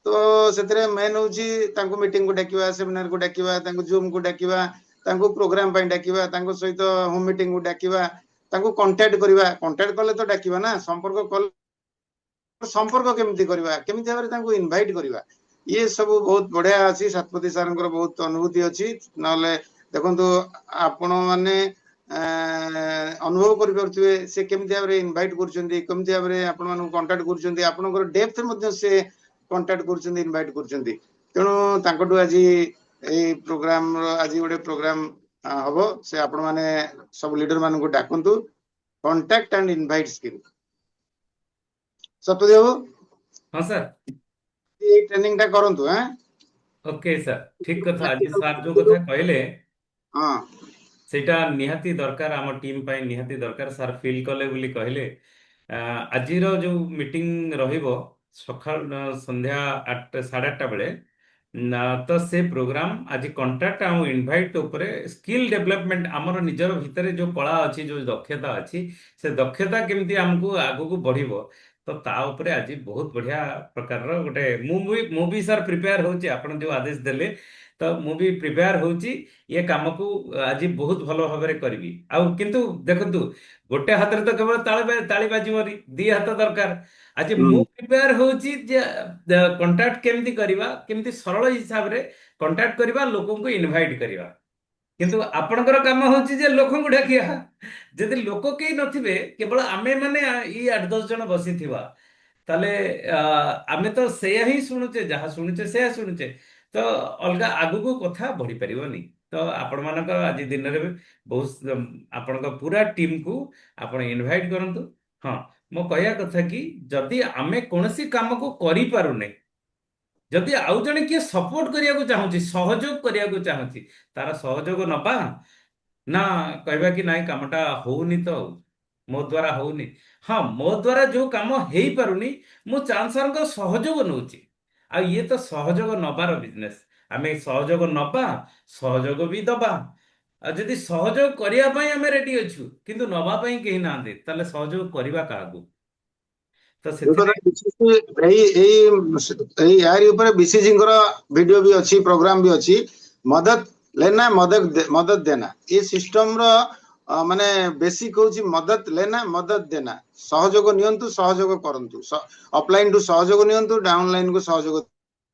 तो सेतरे मेन होची तांको मीटिंग को डाकिबा सेमिनार को डाकिबा तांको जूम को डाकिबा तांको प्रोग्राम पई डाकिबा तांको सहित होम मीटिंग को डाकिबा तांको कांटेक्ट कले तो डाकिबा ना संपर्क केमिति करबा केमिति भाबरे तांको इनवाइट करबा ये सब बहुत बढ़िया अछि सतपति सरंकर बहुत अनुभूति अछि नले देखंतु आपण माने अनुभव करि परथिबे से केमिति भाबरे इनवाइट करछन्ती केमिति भाबरे आपण मानु कांटेक्ट करछन्ती आपनकर डेप्थ मध्ये से कांटेक्ट करछन्ती इनवाइट करछन्ती तेणु तांकटु आज ए प्रोग्राम आज गोटे प्रोग्राम हबो से आपण माने सब लीडर मान को डाकंतु contact and invite skill Satpathy बाबू हां सर ये ट्रेनिंग टा करंतु हैं ओके सर ठीक कथा आज सर जो कथा कहले हां सेटा निहाती दरकार आम टीम पाई निहाती दरकार सर फील कले बोली कहले आजिर जो मीटिंग रहिबो सकाळ संध्या 8:30 बेले तो से प्रोग्राम आज कांटेक्ट आ इनवाइट ऊपर स्किल डेवलपमेंट आमर निजर भितर जो कला अच्छी जो दक्षता अच्छी से दक्षता केमती आमको आगु को बढ़िबो तो ता ऊपर आज बहुत बढ़िया प्रकार गोटे मु भी सर प्रिपेयर होची आपण जो आदेश देले तो मु भी प्रिपेयर होची ये काम को आज बहुत भलो भाबरे करबी आ किंतु देखंतु गोटे हाथ रे तो केवल ताली बाजिबरी दी हाथ दरकार आज मु प्रिपेयर होची जे कांटेक्ट केमती करबा केमती सरल हिसाब रे कांटेक्ट करबा लोकन को इनवाइट करबा किंतु आपणकर काम होची जे लोकन को डाकिया जदि लोक केही नथिबे केवल आमे माने ई 8-10 जन बसी थिबा ताले आमे तो सेया ही सुनुचे जहा सुनुचे सेया सुनुचे तो अलगा आगु को कथा बढ़ी परिबनी तो आपण मानक आज दिन रे बहुत आपणक पूरा टीम को आपण इनवाइट करंतु हां मो कहया कथा कि जदि आमे कोनसी काम को करि पारुने जदि आउ जने के सपोर्ट करिया को चाहूची सहयोग करिया को चाहूची तार सहयोग नबा ना कहबा कि नाई कामटा होउनी तो मो द्वारा होउनी हां मो द्वारा जो काम हेई पारुनी मो चांसर को सहयोग नउची आ ये तो सहयोग नबार बिजनेस आमे सहयोग नबा सहयोग भी दबा जदि सहयोग करिया पई आमे रेडी अछु किंतु नबा पई केही नांदे ताले सहयोग करिबा कागु तो यार ऊपर बीसीजी वीडियो भी अच्छी प्रोग्राम भी अच्छी मदद लेना मदद देना ये सिस्टम रो ମାନେ ବେସିक ହଉଛି ମଦତ ଲେନା ମଦତ ଦେନା। ସହଯୋଗ ନିଅନ୍ତୁ, ସହଯୋଗ କରନ୍ତୁ। ଅଫଲାଇନ ଠୁ ସହଯୋଗ ନିଅନ୍ତୁ, ଡାଉନଲାଇନ କୁ ସହଯୋଗ